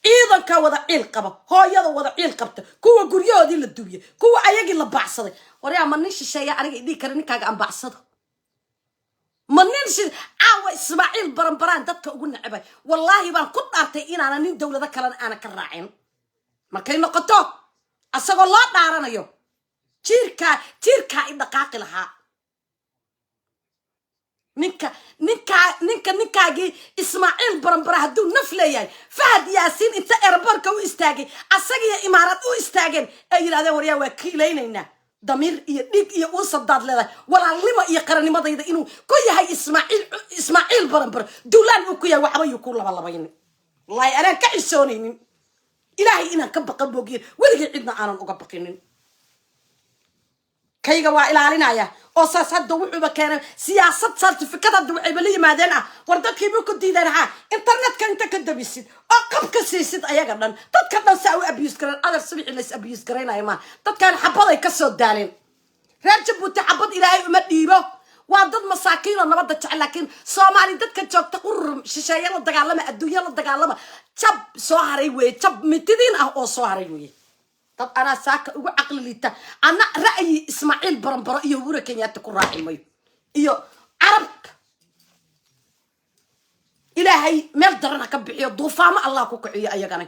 إذا كوضع عيل قبة هو يلا وضع عيل قبته كوا قرية دي للدوية كوا عياقي اللي بعصده وريا منيش الشيء أنا دي كرني كاج عم بعصده منيش عاوة إسماعيل برمبران دتك قلنا عباي والله بان كنت أرتين أنا نين دولة ذاك أنا كراعين ما كاين نقطة أسأل الله نارنا يو تيركا إن دقاق لها نكا جي إسماعيل برمبرا هدو نفلي فهد ياسين انت إربارك وإستاجي أساقي إمارات وإستاجين أي هذا وريا وكيلينينا ضمير يديك يوصل داد لذا ولا لما يقرني ما ضيدا إنه كوي هاي إسماعيل برمبرا دولان وكوي وعبا يقول الله بيني والله أنا كعسونين إلهي إنا كبقى بوغير ولقي عدنا أنا نقبقين كيغا waa ilaalinaya oo saasada wuxuu keenay siyaasad certificate duucay bali yimaadeen wardadkii buu ku diidanaha internetka inta ka dabisid oo qabka siisid ayaga dhan dadka dhan saa u abuse garan adar sabiix la abuse garanaya ma dadkan xabaday ka soo daaleen reer Jabuuti xabad ilaahay uma dhiibo waa dad masaakiin oo nabad jecel laakiin Soomaali dadka joogta qurum shisheeye la dagaalama adduunyo la dagaalama jab soo haray way jab mitidiin ah oo soo haray way طب أنا ساك وعقل ليتا أنا رأيي إسماعيل برمبرا إيو ورا كنيات تكون راعي مايو إيو عرب إلهي مردرنا كبعي ضوفاما الله كوكعي أيقاني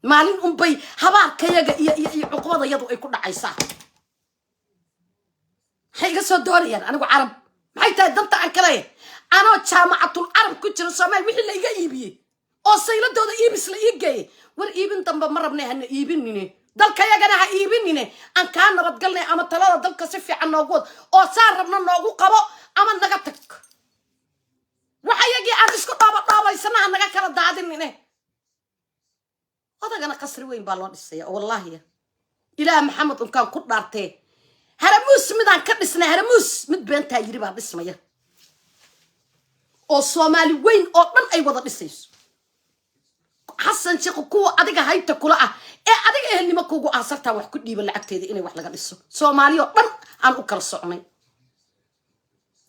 مالين أمبي هبار كياغا إيا عقوبة يدو يكون عيسا حيقا سو دوريان أنا عرب محيطا دمتا عن كلاي أنا جامعة العرب كنت رسومال وحي اللي إيبي أو سيلا دودا إيبس اللي إيجاي ور إيبن تنبا مربني هن إيبن نيني dalka yagana ha iibinine aan ka nabad galnay ama talada dalka si fiican noogu wad oo saar rabna noogu qabo ama naga tag waxa yagi aan isku dhaabaysana naga kala daadinine odagana qasri weyn baa loo dhisay wallahi ilaa maxamed unkaan ku dhaartay haramuus midaan ka dhisnay haramuus mid beenta yiri baa dhismaya oo Soomaali weyn oo dhan ay wada dhisayso حسن شيخو كو أديك هاي تقول أديك اللي ما كوجو أصرتها وح كل ديبل لعبتي إني وح لقى لسه سوماليو بن عن أكل الصعمي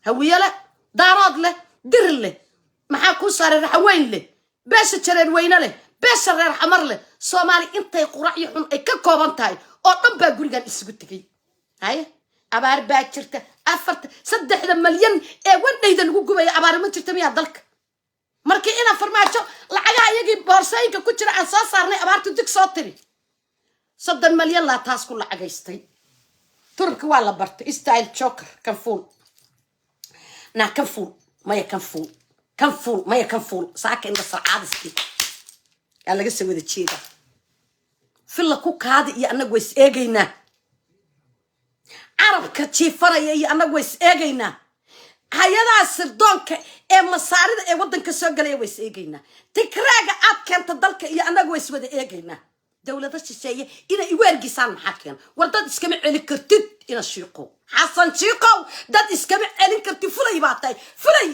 هوية له داراد له در له محاكو صار الحوين له باش تشري وين له باش الرير حمر له سومالي أنت يقرأ يحن ككوبان تاي أو نبى أقول جان إسقطكي هاي أبار باكرته أفرت صدق مليون وين نيدا نقول يا أبار ما ترتمي هذلك markii ina farmaajo lacaga ayagii boorsayinka ku jira aan soo saarnay abaartu dig soo tiri 7 milyan la taas ku lacagaystay turki waa la bartay style choker kan fuul na kan fuul maya kan fuul saaka inda sarcaadiski yaa laga soo wada jeeda filla ku kaadi iyo anagu is eegayna arabka jiifanaya iyo anagu is eegayna hayada sirdoonka ee masaarida ee wadanka soo galay way eegayna tikraaga aad keenta dalka iyo anagu way wada eegayna dawladda shisheeye ina i wargisaan maxaa keen war dad iskama celin kartid ina shiiqo xasan shiiqo dad iskama celin kartid fulay baatay fulay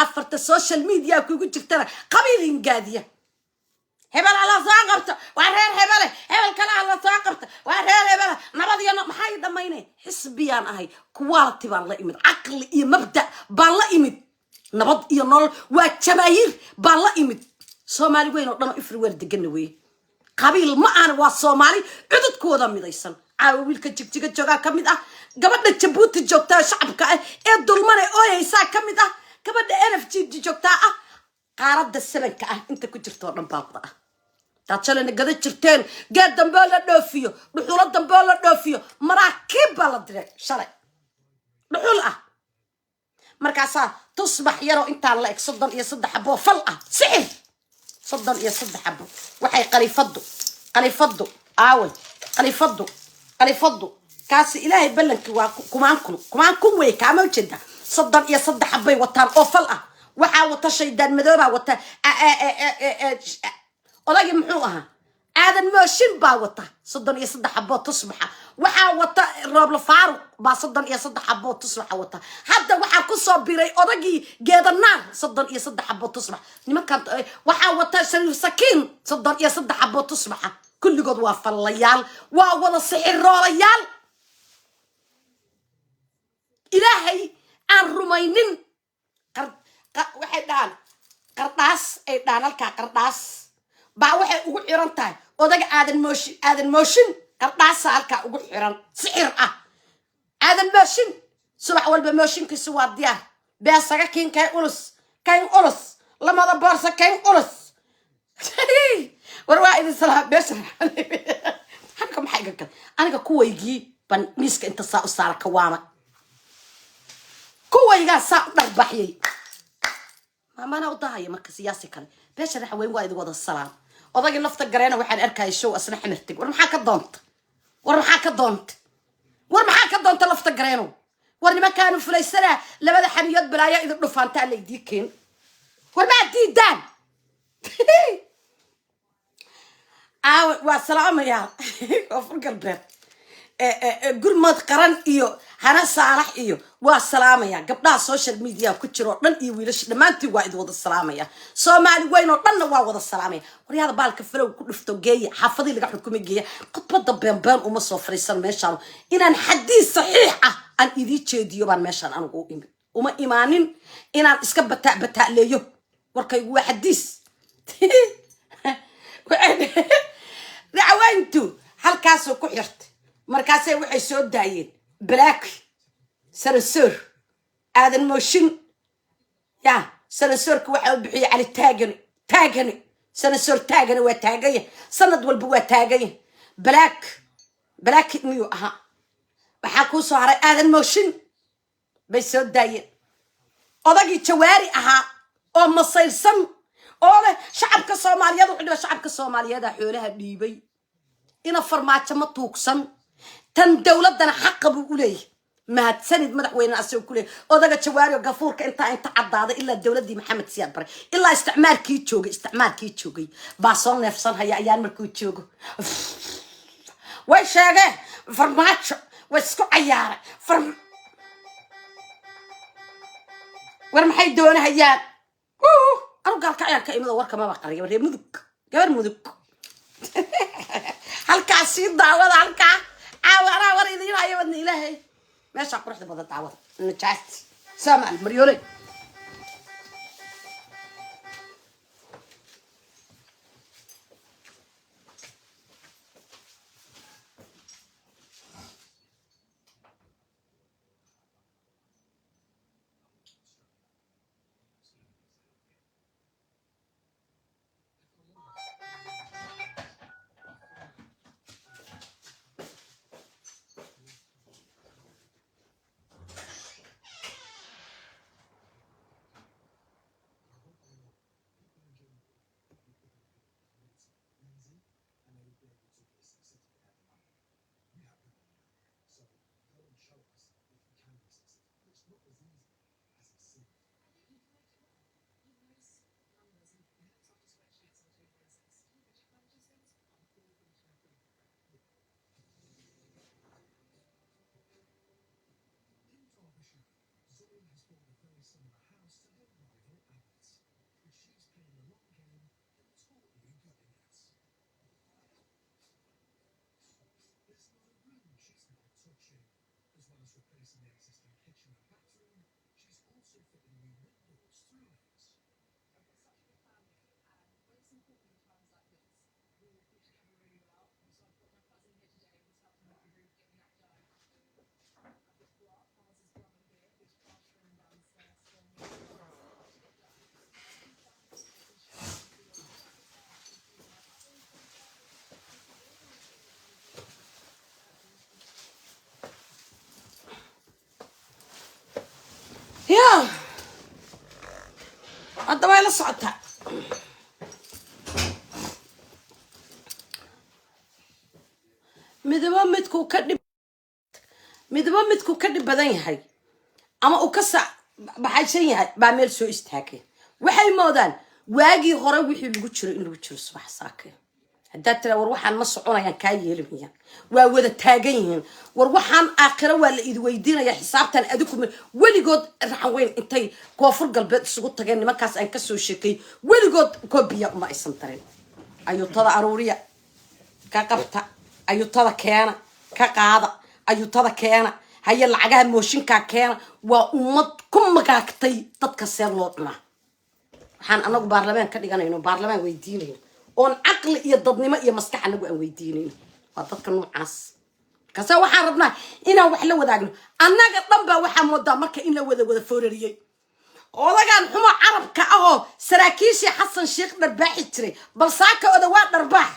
afarta social media kugu jirtana qabiilin gaadiya hebel ala soo qabta waa reer hebel kala ala soo qabta waa reer hebel nabadiyana maxay dhameynay xisbiyaan ahay quality baan la imid aqli iyo mabda baan la imid nabad iyo nolol waa jamaahiir baan la imid Soomaali weyn oo dhan everywhere degan way qabiil ma aan waa Soomaali cududkooda midaysan caawa wiilka jigjiga jooga kamid ah gabadha Jabuuti joogta shacabka ee dulmane ooyaysa kamid ah gabadha NFG joogta ah qaarada sabanka ah inta ku jirto dhan baabada taajana gada jirteen geed dambe la dhoofiyo dhuxulo dambe la dhoofiyo maraakiib baa la diray shalay dhuxul ah markaasaa tusbax yaroo intaa la eg 33 xabo fal ah sixir 33 xabo waxay qalifadu aaway qalifadu kaasi ilaahay ballankii waa kumaan kun way kaama jeeda 33 xabay wataan oo fal ah waxaa wata shaydaan madooba wata odagi muxuu ahaa aadan mooshin baa wata 33 xabo tusbaxa waxaa wata roob la faaruq baa 33 xabo tusbaxa wata hadda waxaa ku soo biray odagii geedanaar 33 xabo tusbax nimankan waxaa wata shariif sakiin 33 xabo tusbaxa kulligood waa fallayaal waa wada sixiroolayaal ilaahay aan rumaynin waxay dhahan qardhaas ay dhahan halkaa qardhaas baa waxay ugu xiran tahay odaga aadan mooshin qardhaasa halkaa ugu xiran sixir ah aadan mooshin subax walba mooshinkiisu waa diyaar beesaga kiin kayn ulus lamada boorsa kayn ulus war waa idin salaam beesha halka maxay gagal aniga kuwaygii ban miiska inta saa u saara kawaama kuwaygaa saa u dharbaxyay maamana u dahaya marka siyaasi kale beesha raxweyn waa idin wada salaam odagii lafta gareena waxaan arkay show asna xamirtig war maxaa ka doonta lafta gareeno war nimankaanu fulaysana labada xaniyood balaayo idin dhufaanta la idiikeen war ma diidaan waa salaamaya koonfur galbeed gurmad qaran iyo hana saalax iyo waa salaamaya gabdhaha social media ku jiro dhan iyo wiilasha dhamaantii waa idin wada salaamaya Soomaali weyn oo dhanna waa wada salaamaya waryaada baalka falow ku dhufto geeya xaafadii laga xukumo geeya qodbada been uma soo fariisan meeshaan inaan xadiis saxiix ah aan idii jeediyo baan meeshaan anigu uma imaanin inaan iska bataaleeyo warkaygu waa xadiis dacwayntu halkaasoo ku xirtay markaasay waxay soo daayeen black sanasoor aadan mooshin ya sanasoorka waxa uu bixiyay cali taagani sanasoor taagani waa taagaya sanad walba waa taagaya black miyuu ahaa waxaa kuu soo haray aadan mooshin bay soo daayeen odagii jawaari ahaa oo masayrsan oo leh shacabka Soomaaliyeed wuxuu dhahay shacabka Soomaaliyeed xoolaha dhiibay ina farmaajo ma tuugsan tan dawladana xaq buu u leeyahay mahadsanid madaxweyne asoo ku leeyahay odaga jawaari gafuurka inta cadaaday ilaa dawladii maxamed siyaad baray ilaa isticmaalkii joogay baa soo neefsan haya ayaan markuu joogo way sheegay farmaajo way isku cayaaray war maxay doonayaan أنا قال كأيان كإمضى ورك ما بقى قريب قبر مذك هل كاسيد دعوة هل كا أنا وريدي لا يودني إلهي ما شاق رحت بدأ دعوة نجحت سامع مريولي يا هذا ما يلا صعدتها midaba midku ka dhib badan yahay ama uu ka baxaysan yahay baa meel soo istaagay waxay moodaan waagii hore wixii lagu jiro in lagu jiro subax saakay hadda tira war waxaan ma soconayaan ka yeelmayaan waa wada taagan yihiin war waxaan aakhira waa la idin weydiinaya xisaabtan adigu weligood raxan weyn intay koonfur galbeed isugu tageen nimankaas aan ka soo sheekay weligood koobiya uma aysan tarin ayuutada aruuriya ka qabta ayuutada keena ka qaada ayuutada keena haya lacagaha mooshinka keena waa ummad ku magaagtay dadka seer loo cunaa waxaan anagu baarlamaan ka dhiganayno baarlamaan weydiinayno oon aqli iyo dadnimo iyo maskax anagu aan weydiinayno waa dadka noocaas kaasa waxaan rabnaa inaan wax la wadaagno annaga dhan baa waxaa moodaa marka in la wada foorariyey odagaan xumo carabka ahoo saraakiishii xasan sheekh dharbaaxi jiray bal saaka oda waa dharbaax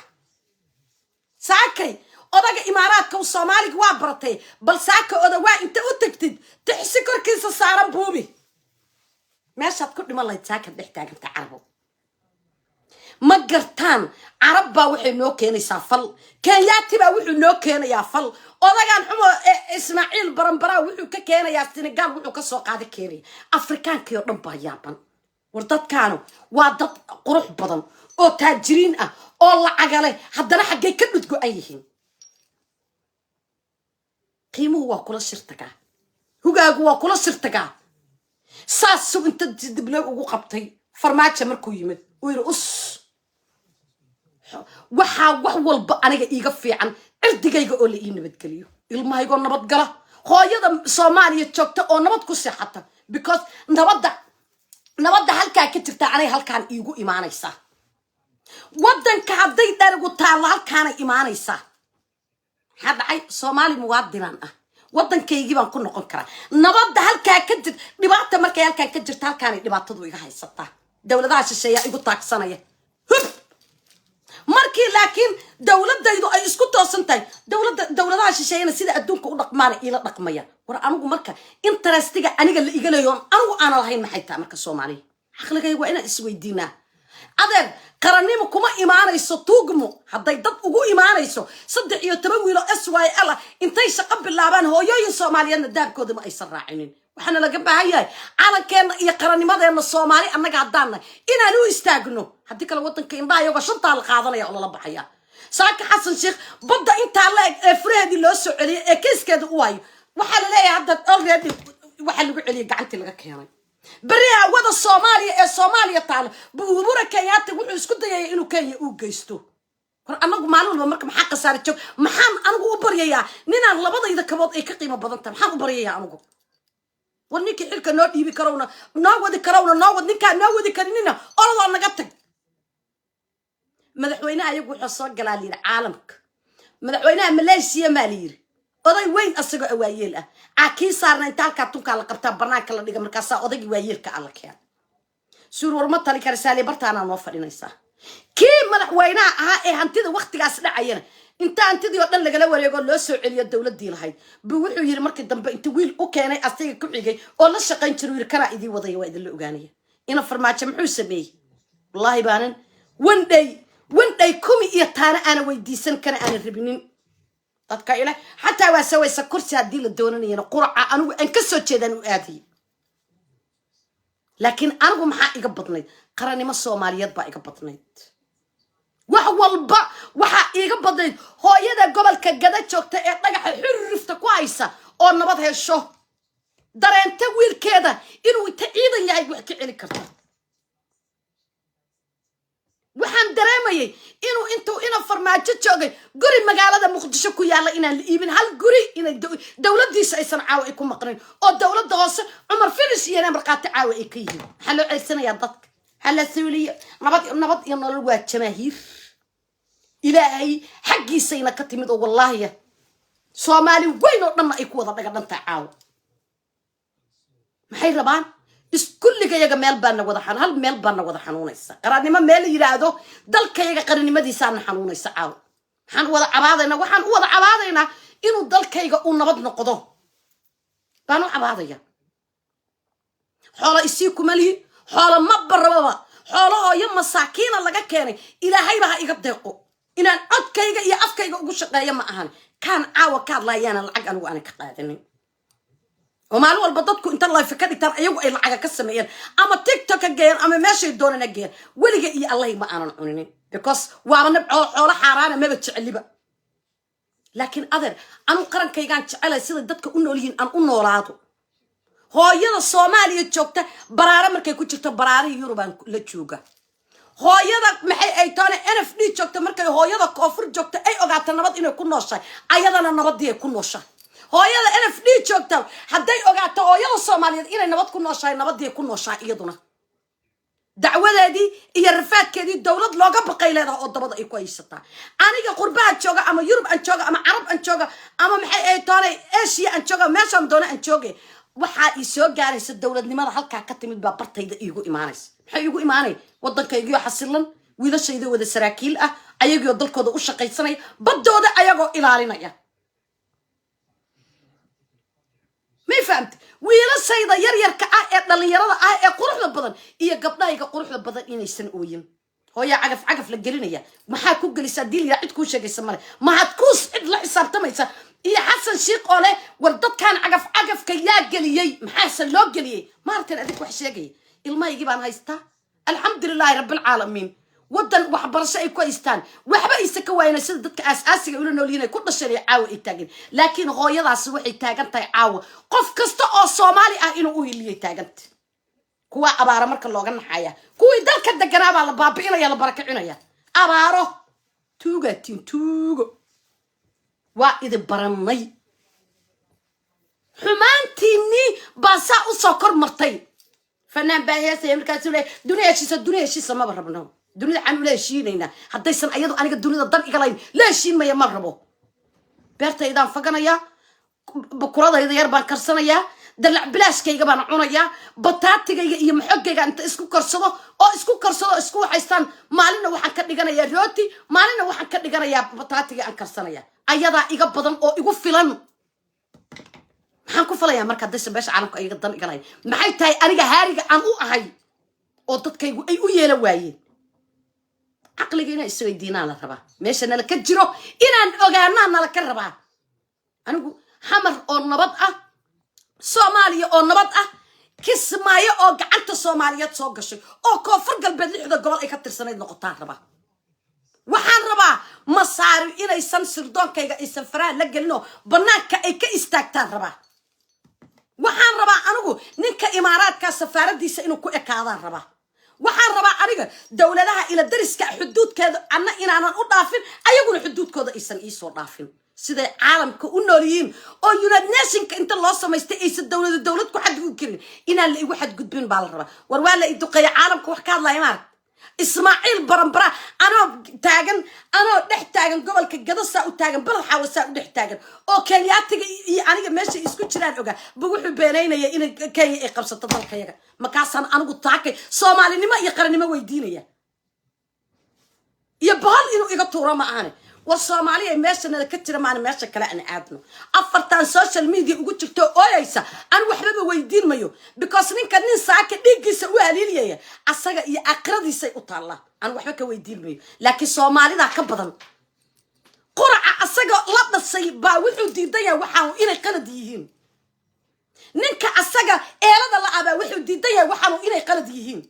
saakay odaga imaaraadka u soomaaliga waa baratay bal saaka oda waa inta u tagtid tixsi korkiisa saaran buubi meeshaad ku dhiman lahayd saaka dhex taaganta carabo ma gartaan carab baa waxay noo keenaysaa fal kenyaati baa wuxuu noo keenayaa fal odagaan xumo ismaaciil baranbaraa wuxuu ka keenayaa senegal wuxuu ka soo qaada keenaya afrikaankii oo dhan baa yaaban war dadkaanu waa dad qurux badan oo taajiriin ah oo lacagale haddana xaggay ka dhudgo-an yihiin qiimuhu waa kula shirtagaa hugaagu waa kula shirtagaa saasuu inta dibna ugu qabtay farmaajo markuu yimid uu yidhi us waxaa wax walba aniga iiga fiican cirdigayga oo la ii nabadgeliyo ilmahaygoo nabadgala hooyada soomaaliya joogta oo nabad ku seexata because nabadda halkaa ka jirta anay halkaan iigu imaanaysaa waddanka hadday dharigu taallo halkaanay imaanaysaa maxaa dhacay soomaali muwaadinaan ah waddankaygii baan ku noqon karaa nabadda halkaa ka jir dhibaata markay halkaan ka jirta halkaanay dhibaatadu iga haysataa dowladaha shisheeyaa igu taagsanaya hub markii laakiin dowladaydu ay isku toosan tahay dowladaha shisheeyana sida adduunka u dhaqmaana iila dhaqmaya war anigu marka interestiga aniga la iga leeyoon anigu aanan lahayn maxay tahay marka soomaaliya caqligay waa inaan isweydiinaa adeer qarannimo kuma imaanayso tuugmo hadday dad ugu imaanayso 13 wiilo SYL intay shaqo bilaabaan hooyooyin Soomaaliyeedna daabkooda ma aysan raacinin waxaana laga baahan yahay calankeena iyo qarannimadeena Soomaali annaga haddaana inaan u istaagno haddii kale waddanka indhaha iyaga shanta la qaadanaya oo la baxaya saaka xasan sheekh badda inta la Freedi loo soo celiyay ee kiiskeeda u waayo waxa la leeyahay hadda already waxa lagu celiyay gacantii laga keenay bariha wada Soomaaliya ee Soomaaliya taal buubura Kenyaati wuxuu isku dayay inuu Kenya u geysto war anagu maalmo marka maxaa qasaar joog maxaan anigu u baryayaa ninaan labadayda kabood ay ka qiimo badan tahay maxaan u baryayaa anigu war ninkii xilka noo dhiibi karowna noo wadi ninkaan noo wadi karinina orodoo naga tag madaxweynaha ayagu wuxuu soo galaa liir caalamka madaxweynaha Malaysia ma liir oday weyn asagoo awaayeel ah aakii saarna inta halka tunka la qabtaa banaanka la dhiga markaas odaygi waayeelka alla keen suur warma tali karsaale bartaana noo fadhinaysa kii madaxweynaha ahaa ee hantida waqtigaas dhacayna inta hantidii oo dhan lagala wareego loo soo celiyo dawladii lahayd buu wuxuu yiri markii dambe inta wiil u keenay asaga ku xigay oo la shaqayn jiray wiil kana idii wadaya waa idin la ogaanaya ina farmaajo muxuu sameeyay wallahi baanan one day kumi iyo taana ana weydiisan kana aan rabinin dadka ila hatta waa sawaysa kursi hadii la doonanayna quraca anigu aan ka soo jeedan u aadiy laakiin anigu maxaa iga badnayd qarannimo Soomaaliyeed baa iga badnayd wax walba waxa iga badnayd hooyada gobolka gada joogta ee dhagaxa xurrifta ku haysa oo nabad hesho dareenta wiilkeeda inuu ciidan yahay wax ka celi karto waxaan dareemayay inuu intuu ina farmaajo joogay guri magaalada Muqdisho ku yaala inaan la iibin hal guri in dawladdiisa aysan caawa ay ku maqnayn oo dawladda hoose Umar Filis iyo marqaati caawa ay ka yihiin waxa loo ceelsanaya dadka hala suuliyo nabad iyo nolol waa jamaahiir ilaahay xaqiisayna ka timid oo wallahi Soomaali weyn oo dhan ay ku wada dhagadanta caawa maxay rabaan iskulliga yaga meel baan wada hal meel baan wada xanuunaysa qarannimo meel yiraahdo dalkayga qarannimadiisa aan xanuunaysa caaw waxaan wada cabaadayna inuu dalkayga uu nabad noqdo baan u cabaadaya xoolo isii kuma lihi xoolo ma barababa xoolahoo iyo masaakiina laga keenay ilaahayba ha iga deeqo inaan codkayga iyo afkayga ugu shaqeeyo ma ahan kaan caawa ka hadlayaana lacag anigu aanan ka qaadanin oo maalin walba dadku inta life ka dhigtaan ayagu ay lacaga ka sameeyeen ama tiktok ka geeyeen ama meeshay doonana geeyeen weliga iyo allahi ma aanan cuninin because waaba nabco xoolo xaaraana maba jeceliba laakiin adeer anu qarankaygaan jecelay sida dadka u nool yihiin aan u noolaado hooyada Soomaaliya joogta baraara markay ku jirto baraari Yurubaan la jooga hooyada maxay ay taane NFD joogta markay hooyada koonfur joogta ay ogaato nabad inay ku nooshahay ayadana nabadii ay ku nooshahay hooyada NFD joogta haday ogaato hooyada Soomaaliyeed inay nabad ku nooshahay nabadii ay ku nooshahay iyaduna dacwadeedii iyo rafaadkeedii dawlad looga baqay leedahay oo dabada ay ku haysataa aniga qurbaha jooga ama Yurub aan jooga ama Arab aan jooga ama maxay ay taane Asia aan jooga meeshaan doona aan jooge waxa ay soo gaaraysa dawladnimada halka ka timid baa bartayda iigu iimaanaysa maxay iigu iimaanay wadankaygiyo xasilan wiilashayda wada saraakiil ah ayagoo dalkooda u shaqaysanay badooda ayagoo ilaalinaya ma fahamtay wiilashayda yar yarka ah ee dhalinyarada ah ee quruxda badan iyo gabdhayga quruxda badan inaysan ooyin hooya cagaf la gelinaya maxaa ku gelisaa diil ya cid ku sheegaysa male maxaad ku cid la xisaabtamaysa iyo xasan sheekh oo leh war dadkan cagafka yaa geliyay maxaa loo geliyay maartan adig wax sheegay ilmaayigi baan haystaa alxamdulilaahi rabbil caalamiin wadan wax barasho ay ku haystaan waxba isa ka waayna sida dadka aas-aasiga ula nool yihiin ay ku dhashay caawa ay taagan laakiin hooyadaas waxay taagan tahay caawa qof kasta oo Soomaali ah inuu u hiliyay taaganta kuwa abaara marka looga naxaya kuwii dalka deganaa baa la baabi'inaya la barakacinaya abaaro tuugo waa idin baranay xumaantiinii baa saa u soo kor martay fanaan baa heesaya markaasuu leeyahay dunia heshiisa maba rabno dunida aan ula heshiinayna haddaysan ayadu aniga dunida dan iga lahayn la heshiinmaya ma rabo beertaydaan faganaya bukuradayda yar baan karsanayaa dalac bilaashkayga baan cunayaa bataatigayga iyo maxogayga inta isku karsado isku waxaystaan maalina waxaan ka dhiganayaa rooti maalina waxaan ka dhiganayaa bataatiga aan karsanaya ayadaa iga badan oo igu filan maxaan ku falayaa marka dadka beesha caalamka iga dan iga lahayn maxay tahay aniga haariga aan u ahay oo dadkaygu ay u yeela waayeen aqliga inay isweydiinaan la rabaa meesha nala ka jiro inaan ogaanaa nala ka rabaa anigu xamar oo nabad ah Soomaaliya oo nabad ah Kismaayo oo gacanta Soomaaliyeed soo gashay oo koonfur galbeed lixda gobol ay ka tirsanayd noqotaan rabaa waxaan rabaa masaari inaysan sirdoonkayga aysan faraha la gelino banaanka ay ka istaagtaan rabaa waxaan rabaa anigu ninka imaaraadka safaaradiisa inuu ku ekaadaan rabaa waxaan rabaa aniga dawladaha ila dariska xuduudkeeda anna inaanan u dhaafin ayaguna xuduudkooda aysan ii soo dhaafin sida caalamka u noolyiin oo United Nationska inta loo sameystay aysan dawlad ku xadgudub karin inaan la igu xadgudbin baa la rabaa war waa la iduqay caalamka wax ka hadlaya maar Ismaaciil Barambara anoo dhex taagan gobolka Gadasa u taagan balad xawasa u dhex taagan oo Kenyaatiga iyo aniga meesha isku jiraan oga buu wuxuu beenaynaya in Kenya ay qabsato dalkayaga markaasaan anigu taakay Soomaalinimo iyo qarannimo weydiinaya iyo bahal inuu iga tuuro ma ahan war Soomaaliya meesha nala ka jira maana meesha kale aan aadno afartan social media ugu jirto ooyaysa aan waxba weydiin mayo because ninka nin saaka dhigiisa u haliiliyay asaga iyo aqradiisa u taala aan waxba ka weydiin mayo laakiin Soomaalida ka badan quraca asaga la dhasay baa wuxuu diidayaa waxaan inay qalad yihiin ninka asaga eelada la aba wuxuu diidayaa waxaan inay qalad yihiin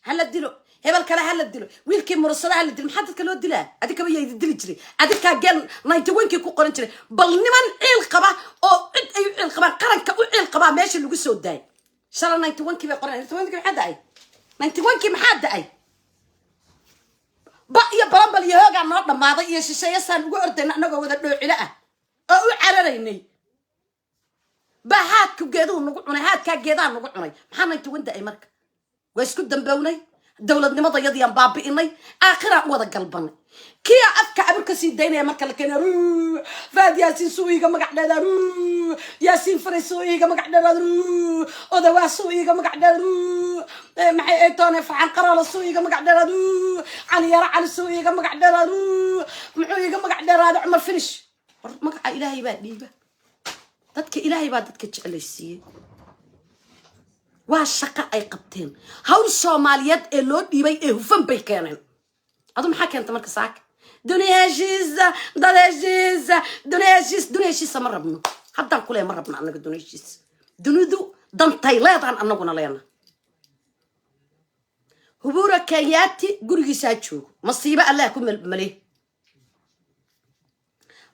hala dilo hebel kale hala dilo wiilkii mursada hala dilo maxaa dadka loo dilaa adika way dili jiray adika gel 91kii ku qoran jiray bal niman ciil qaba oo cid ay ciil qabaan qaranka u ciil qaba meesha lagu soo daay shala 91kii bay qoran 91kii maxaa daay 91kii maxaa daay ba iyo balambal iyo hooga noo dhamaaday iyo shisheeyasaan ugu ordayna anagoo wada dhoocila ah oo u cararaynay bahaadku geeduhu nagu cunay haadka geedaha nagu cunay maxaa 91 daay marka way isku dambawnay dawladnimada yadiyaan baabi'inay aakhira wada galbanay kiya afka abirka sii daynaya marka la keenay faad yaasin suuyiga magac dheeda yaasin faray suuyiga magac dheeda oda waa suuyiga magac dheeda maxay ay toone facan qarala suuyiga magac dheeda cali yara cali suuyiga magac dheeda muxuu iga magac dheeda Umar Finish magaca Ilaahay baa dhiiba dadka Ilaahay baa dadka jeclaysiiyay واشقة أي قبتين هول الصوماليات اللو ديبي هفن بيكانن أدو محا كانت مركز ساك دنيا جيزة دنيا جيزة دنيا جيزة دنيا جيزة مرة بنو حتى نقول مرة بنا أنك دنيا جيزة دنودو دان تايلاد عن أنك نلينا هبورا كياتي قرقي ساتشو مصيبة الله يكون مليه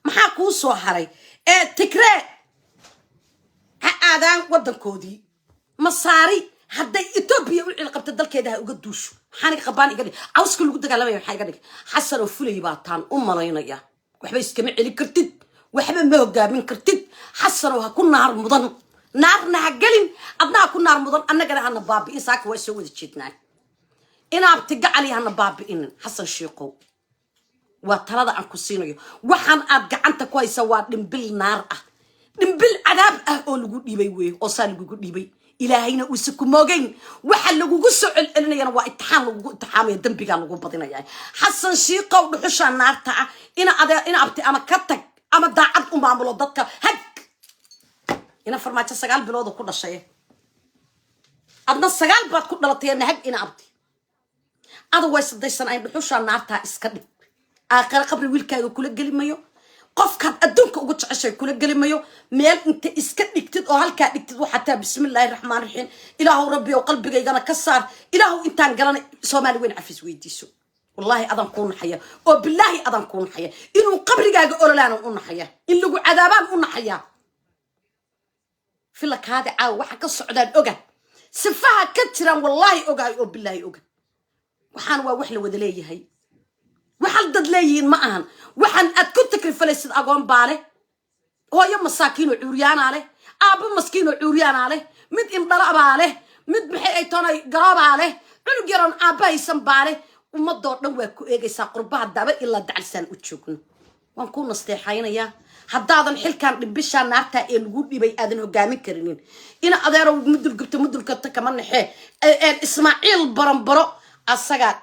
maxaa kuu soo haray tigree ha aadaan waddankoodii masaari hadday Itoobiya u cilqabta dalkeeda uga duusho maxaan qabaan iga dhig cawska lagu dagaalamay waxa iga dhig xasan oo fulay baataan u malaynaya waxba iskama celin kartid waxba ma hogaamin kartid xasan oo ha ku naar mudan naarna ha galin adna ku naar mudan annagana hana baabi'in saaka way soo wada jeednaa inaad tigaali hana baabi'in xasan sheeqow وطلعت عن كسينه وحن أرجعنت كويس وادم بالنار دم بالعذاب أقول جودي بيوي أصلا جودي بي إلى هنا وسكوا موجين وحل جوجس إلنا ينا واتحام واتحام يدم بيجان وقبضنا يعني حسن شيقة وبحش النار تاع إنا أبتي أما كتك أما دعت عمله ضدك هك إنا فرمات السجال بلوده كل شيء أدنى السجال بعد كل لطيان هك إنا أبتي هذا ويس ديسنا أي بحش النار تاع إسكدي آخر قبل ويلكاي وكل جلي مايو قف كان أدونك وقتش عشان كل جلي مايو ميل أنت إسكت نكتد أو هالك نكتد وحتى بسم الله الرحمن الرحيم إله ربي وقلبي جانا كسر إله أنت عن سومالي وين عفيس ويديسو والله أذن كون حياة وبالله أذن كون حياة إنه قبل جاي أقول لنا كون حياة إن لو عذابان كون حياة في لك هذا عاو وحكي الصعدان أوجا سفها كترا والله أوجا وبالله أوجا وحنوا وحلو ودليه هي وحال ددليين معهن وحن أتكنتك الفلسطين أقوم باله هو يوم مساكين وعريان عليه أبو مسكين وعريان عليه مد انضرب عليه مد بحيطانا قراب عليه عنو جيران أبا يسم باله ومدور نوكو إيجي ساقربها الدابر إلا دعلسان وتشوكن وانكون نستيحين يا حدادا الحل كان لبشان نارتا الوجود بي آذن هقامي كرنين إنا أدارو مدل قبت مدل كتا كمان نحي إسماعيل برنبرو أساقات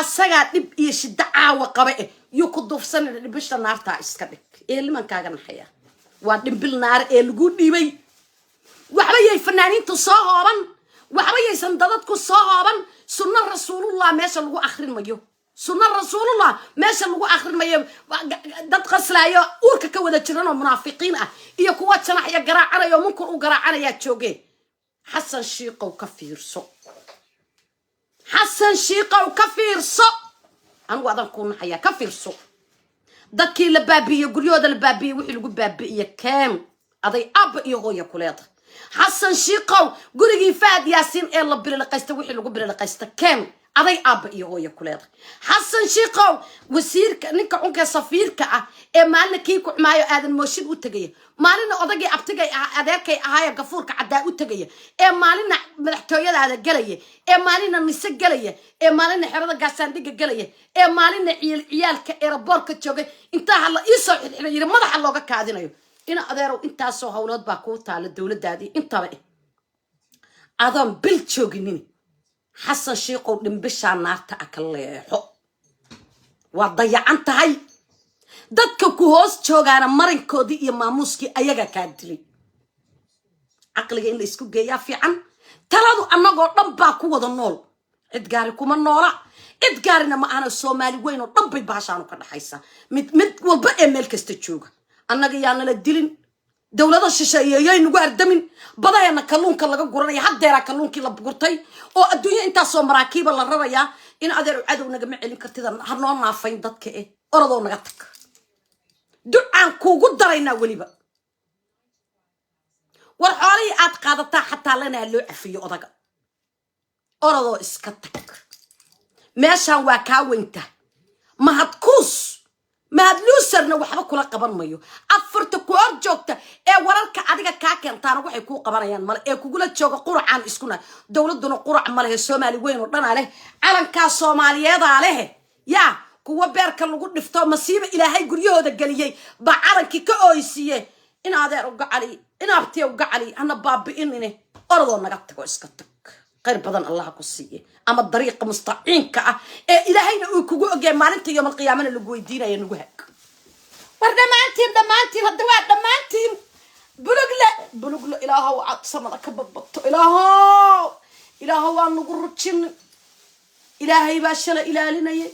asaga dib iyo shida caawa qaba iyo ku dufsan bisha naarta iska dhig eelman kaaga naxaya waa dhimbil naar ee lagu dhibay waxba yay fanaaniintu soo hooban waxba yay sandadadku soo hooban sunna rasuulullah meesha lagu akhrin mayo sunna rasuulullah meesha lagu akhrin mayo dad qaslaayo uurka ka wada jiran oo munaafiqiin ah iyo kuwa janaxya garaacanayo munkar u garaacanaya jooge xasan shiiqow ka fiirso حسن شيقة وكفير صو أنا وأنا كون حيا كفير صو دكي لبابي يقول يودا لبابي وحلو بابي كام أضي أب يغوي كولاد حسن شيقة قولي فاد ياسين إلا بلا لقيسته وحلو بلا لقيسته كام أضي أب يغوي كولاد حسن شيقة وسير نك عنك صفير كأ مالنا كيكو معي آدم موشيد وتجيه مالنا أضجي أبتجي أذاك هاي قفور كعداء وتجيه مالنا محتويات هذا جليه مالنا نسق جليه مالنا حرد قاسان دق جليه مالنا عيال كإربور كتشوجي انت هلا يسوع الحين ما ضح الله كعادنا إن أذارو انت سو هولاد باكوت على الدولة دادي انت بقى أذن بالتشوجيني حسن شيقو نبشر النار تأكل حق وضيع أنت هاي dadka ku hoos joogaana marinkoodii iyo maamuuskii ayaga ka dilay aqliga in la isku geeyaa fiican taladu annagoo dhan baa ku wada nool cid gaari kuma noola cid gaarina ma aana Soomaali weyn oo dhan bay baashaan ka dhaxaysa mid walba ee meel kasta jooga annaga yaana la dilin dawladda shisheeyay nagu ardamin badayna kalluunka laga guranaya haddeera kalluunkii la gurtay oo adduunyo inta soo maraakiiba la rabaya in adeer cadow naga ma celin kartida har noo naafayn dadka orodoo naga tag ducaan kuugu darayna waliba war xoolay aad qaadata xataa lana loo afiyo odaga orodoo iska tag meeshan waa ka weynta mahadkuus mahad luusarna waxba kula qaban mayo afarta ku hor joogta ee wararka adiga ka keentaan waxay ku qabanayaan mal ee kugula jooga quracaan iskuna dawladuna qurac ma leh Soomaali weyn oo dhan leh calanka Soomaaliyeed leh yaa kuwa beerka lagu dhifto masiiba ilaahay guryahooda galiyay ba calankii ka ooysiye in adeer uga cali in abtay uga cali ana baabi'inine orodoo naga tago iska tag qayr badan Allah ku siiye ama dariiq mustaqiinka ah ee ilaahayna uu kugu ogay maalinta yawm qiyaamana lagu weydiinayo nagu hag war dhamaantiin hadda waa dhamaantiin بلوغلا إلهو عقسمنا كببطو إلهو عن نقرتشن إلهي باشلا إلهي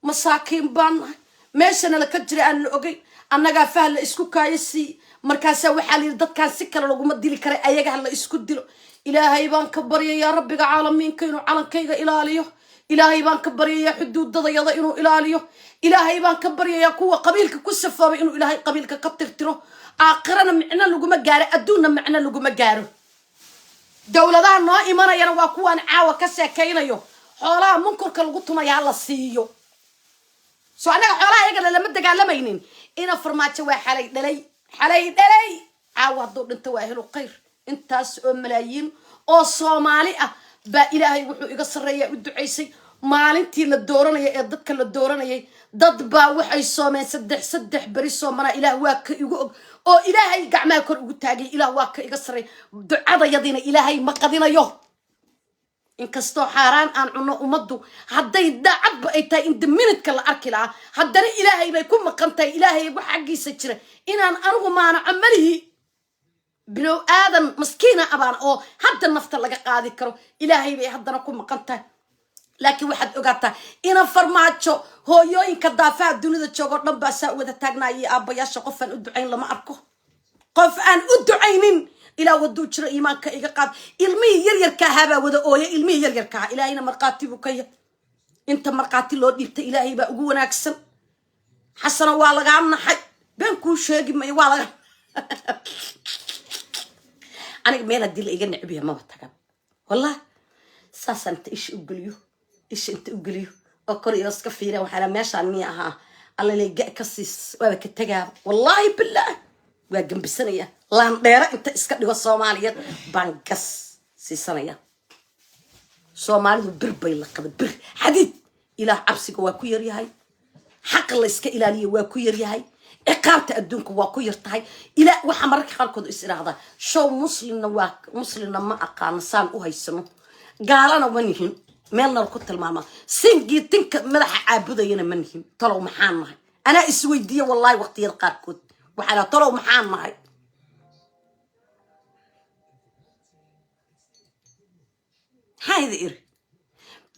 مساكين بان meeshana la ka jiray aan la ogay annaga faal la isku kaayisi markaas waxa la dadkan si kale lagu ma dili kare ayaga la isku dilo ilaahay baan ka baryayaa rabbiga caalamiinka inuu calankayga ilaaliyo ilaahay baan ka baryayaa xuduudadayada inuu ilaaliyo ilaahay baan ka baryayaa kuwa qabiilka ku safaabay inuu ilaahay qabiilka ka tirtiro aakhirana micna lagu ma gaaro adduunna micna lagu ma gaaro dawladaha noo imanayana waa kuwan caawa ka sheekaynayo xoolaha munkarka lagu tumayaa la siiyo سو أنا حولها يقول لما تقالمينين إنا فرماتش حلي دلي عاود دور انت واهل وقير انت ملايين أو صومالي با إلهي وحو يقصر ريا ودعيسي مالنتي للدوران يا ضدك للدوران يا ضد با وحي صومين سدح بري صومنا إله واك أو إلهي قعما كر وتاجي إله واك يقصر دعاء يدينا إلهي ما قدينا يوه إن كستو حاران أن عنا أمضو هدي دعب بأيتا إن دمنت كلا أركلا هدري إلهي بيكون مقامتي إلهي بحقي سجرة إن أنا ما أنا عمله بلو آدم مسكينة أبان أو هذا النفط اللي قاعد يكرو إلهي بيهدنا كون مقامتي لكن واحد أقطع إن فرماتشو هو يو إن كدافع الدنيا تشوقر نبأسا وإذا تاجنا أبا ياشا قفن أدعين لما أركو قفن أدعينين إلى ودو شر إيمانك إيقاد إلمي يركا هذا وذا أويا إلمي يركا إلهينا مرقاتي بكيا أنت مرقاتي لو ديبت إلهي بقونا أكسن حسنا والله عنا حي بين كل شيء ما يوالله أنا ميلا دي اللي يجنع بيها ما بتكلم والله ساسا أنت إيش أقوليه إيش أنت أقوليه أقول يوسك فينا وحلا ماشي عنيها الله اللي جاء كسيس وابك التجاب والله بالله واجن بسنية لان ديرة أنت إسكت الصوماليات بانكس سنية صومالي بربي لقد بر حديد إلى عبسك وكوير هاي حق الله إسك إلى لي وكوير هاي إقامة الدنك وكوير تهاي إلى وحمرك خالكود إسرع هذا شو مسلم ما أقام سان وهاي السنة قال أنا منهم مالنا الكت الماما سنجي تنك ملح عابدة ينا منهم طلعوا محان معي أنا إسويدية والله وقت يلقاكود وحنا طلعوا محان معي هاي إير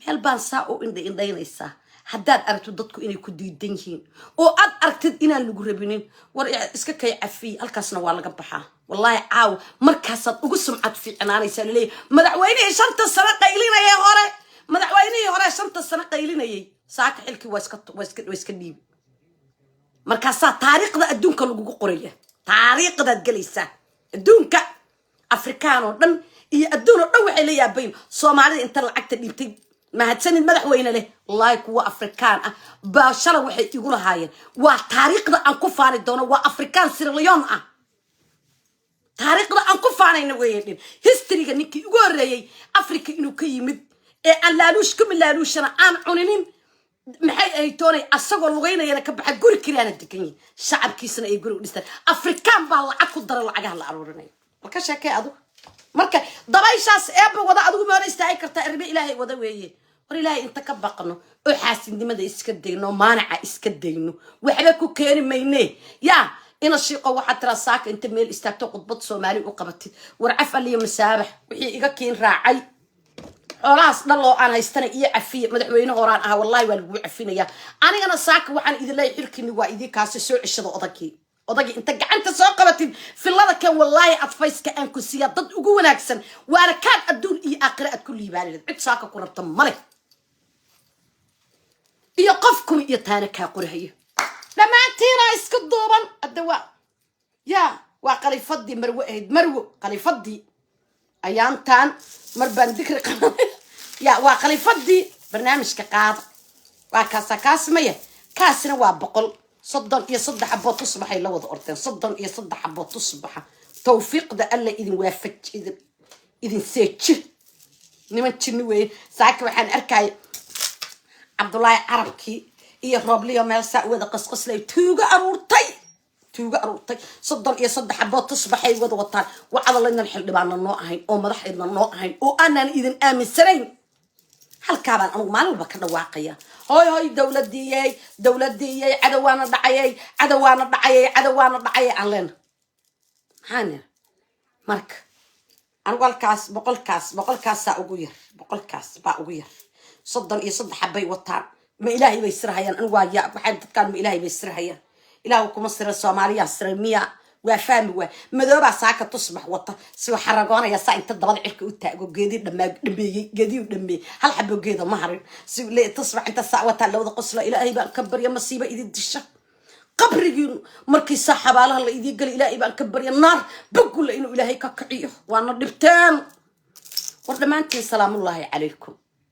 مال بان ساو إن دينيسا حداد أرتو دتكو إني كدو يدنجين أو أرتد إنا اللي ور إسكا كي عفي الكاسنا والا قبحا والله عاو مركزات وقسم عطفي أنا يسأل لي مدعويني شنطة السنة قايلين يا هوري مدعويني هوري شنطة السنة قايلين يا ساك حلكي واسكت ديب مركزات طريق ذا الدونك اللي قرية طريق ذا الجليسة الدونك أفريكانو دن يأدون روح إلي يا بين صومالي أنت العقد اللي بتي ما هتسند مدحوينا له والله كوا أفريكان باشر وحي يقول هاي وطريق ذا أنكفان الدونة وأفريكان سيرليون طريق ذا أنكفان إنه وين هستري كنيك يقول رأي أفريقيا إنه كيمد أن لالوش كم لالوش أنا عنين maxay ay toonay asagoo lugeynayna ka baxay guri kiriana deganyi shacabkiisana ay guri u dhistaan afrikaan baa lacag ku dara lacagaha la aruurinay marka sheekay adu marka dabayshaas eeba wada adigu ma istaay kartaa irbe ilaahay wada weeye war ilaahay inta ka baqno oo xaasidnimada iska deeyno maanaca iska deeyno waxba ku keeni mayne ya ina shiiqo waxa tira saaka inta meel istaagto qudbad Soomaali u qabatid war afal iyo masaabax wixii iga keen raacay خلاص دلو أنا هيستنى إيه عفية مدحوينه قران والله والجو عفينا يا أنا ساك وعن إذا لا يحركني وإذا كاس سوء الشذا أضكي أنت قعدت ساقبت في الله كان والله أطفيس كأن كسية ضد وجونا أحسن وأنا كان أدون إيه أقرأ كل يبالي عد ساك قربت ملك يقفكم يتانك قرهية لما تيرا اسكت ضوبا الدواء يا وقال يفضي مرو قال يفضي أيام تان مربان ذكر يا وقال يفضي برنامج كقاض وكاس مية كاسنا وابقل صدق يصد حبات تصبح يلا وضع أرتين صدق يصد حبات تصبح توفيق ده ألا إذن وافج إذن سيتش نمن تشنوي ساك وحن أركاي عبد الله عربكي يهرب لي يوم يلسع وذا قصقص لي توجا أروتي صدق يصد حبات تصبح يوضع وطان وعلى لنا الحل بعنا النوعين أو مدح إذن النوعين وأنا إذن آمن سرين هل كابان أنا ما نلبك الواقية هاي دولة دي عدوانا دعيي علينا حانر مرك أنا بقول كاس ساقوير بقول كاس باقوير صدق يصد حبي وطان ما إلهي بيسرها أنا وايا بحب كان ما إلهي بيسرها إلهكم مصر الصومالية السرمية وفهم مذوبة ساكة تصبح وطا سوى حرقونا يا ساين تضبط عرك وتاقو قيدي لما قيدي ودمي هل حبوا قيدة مهرين سوى ليه تصبح انت الساعة وطا لو ذا قصلا إلهي بقى كبر يا مصيبة إذي الدشة قبري مركي صاحب على الله إذي قال إلهي بقى كبر يا النار بقول إنه إلهي ككعيه وأنا نبتان ورد ما أنتي سلام الله عليكم.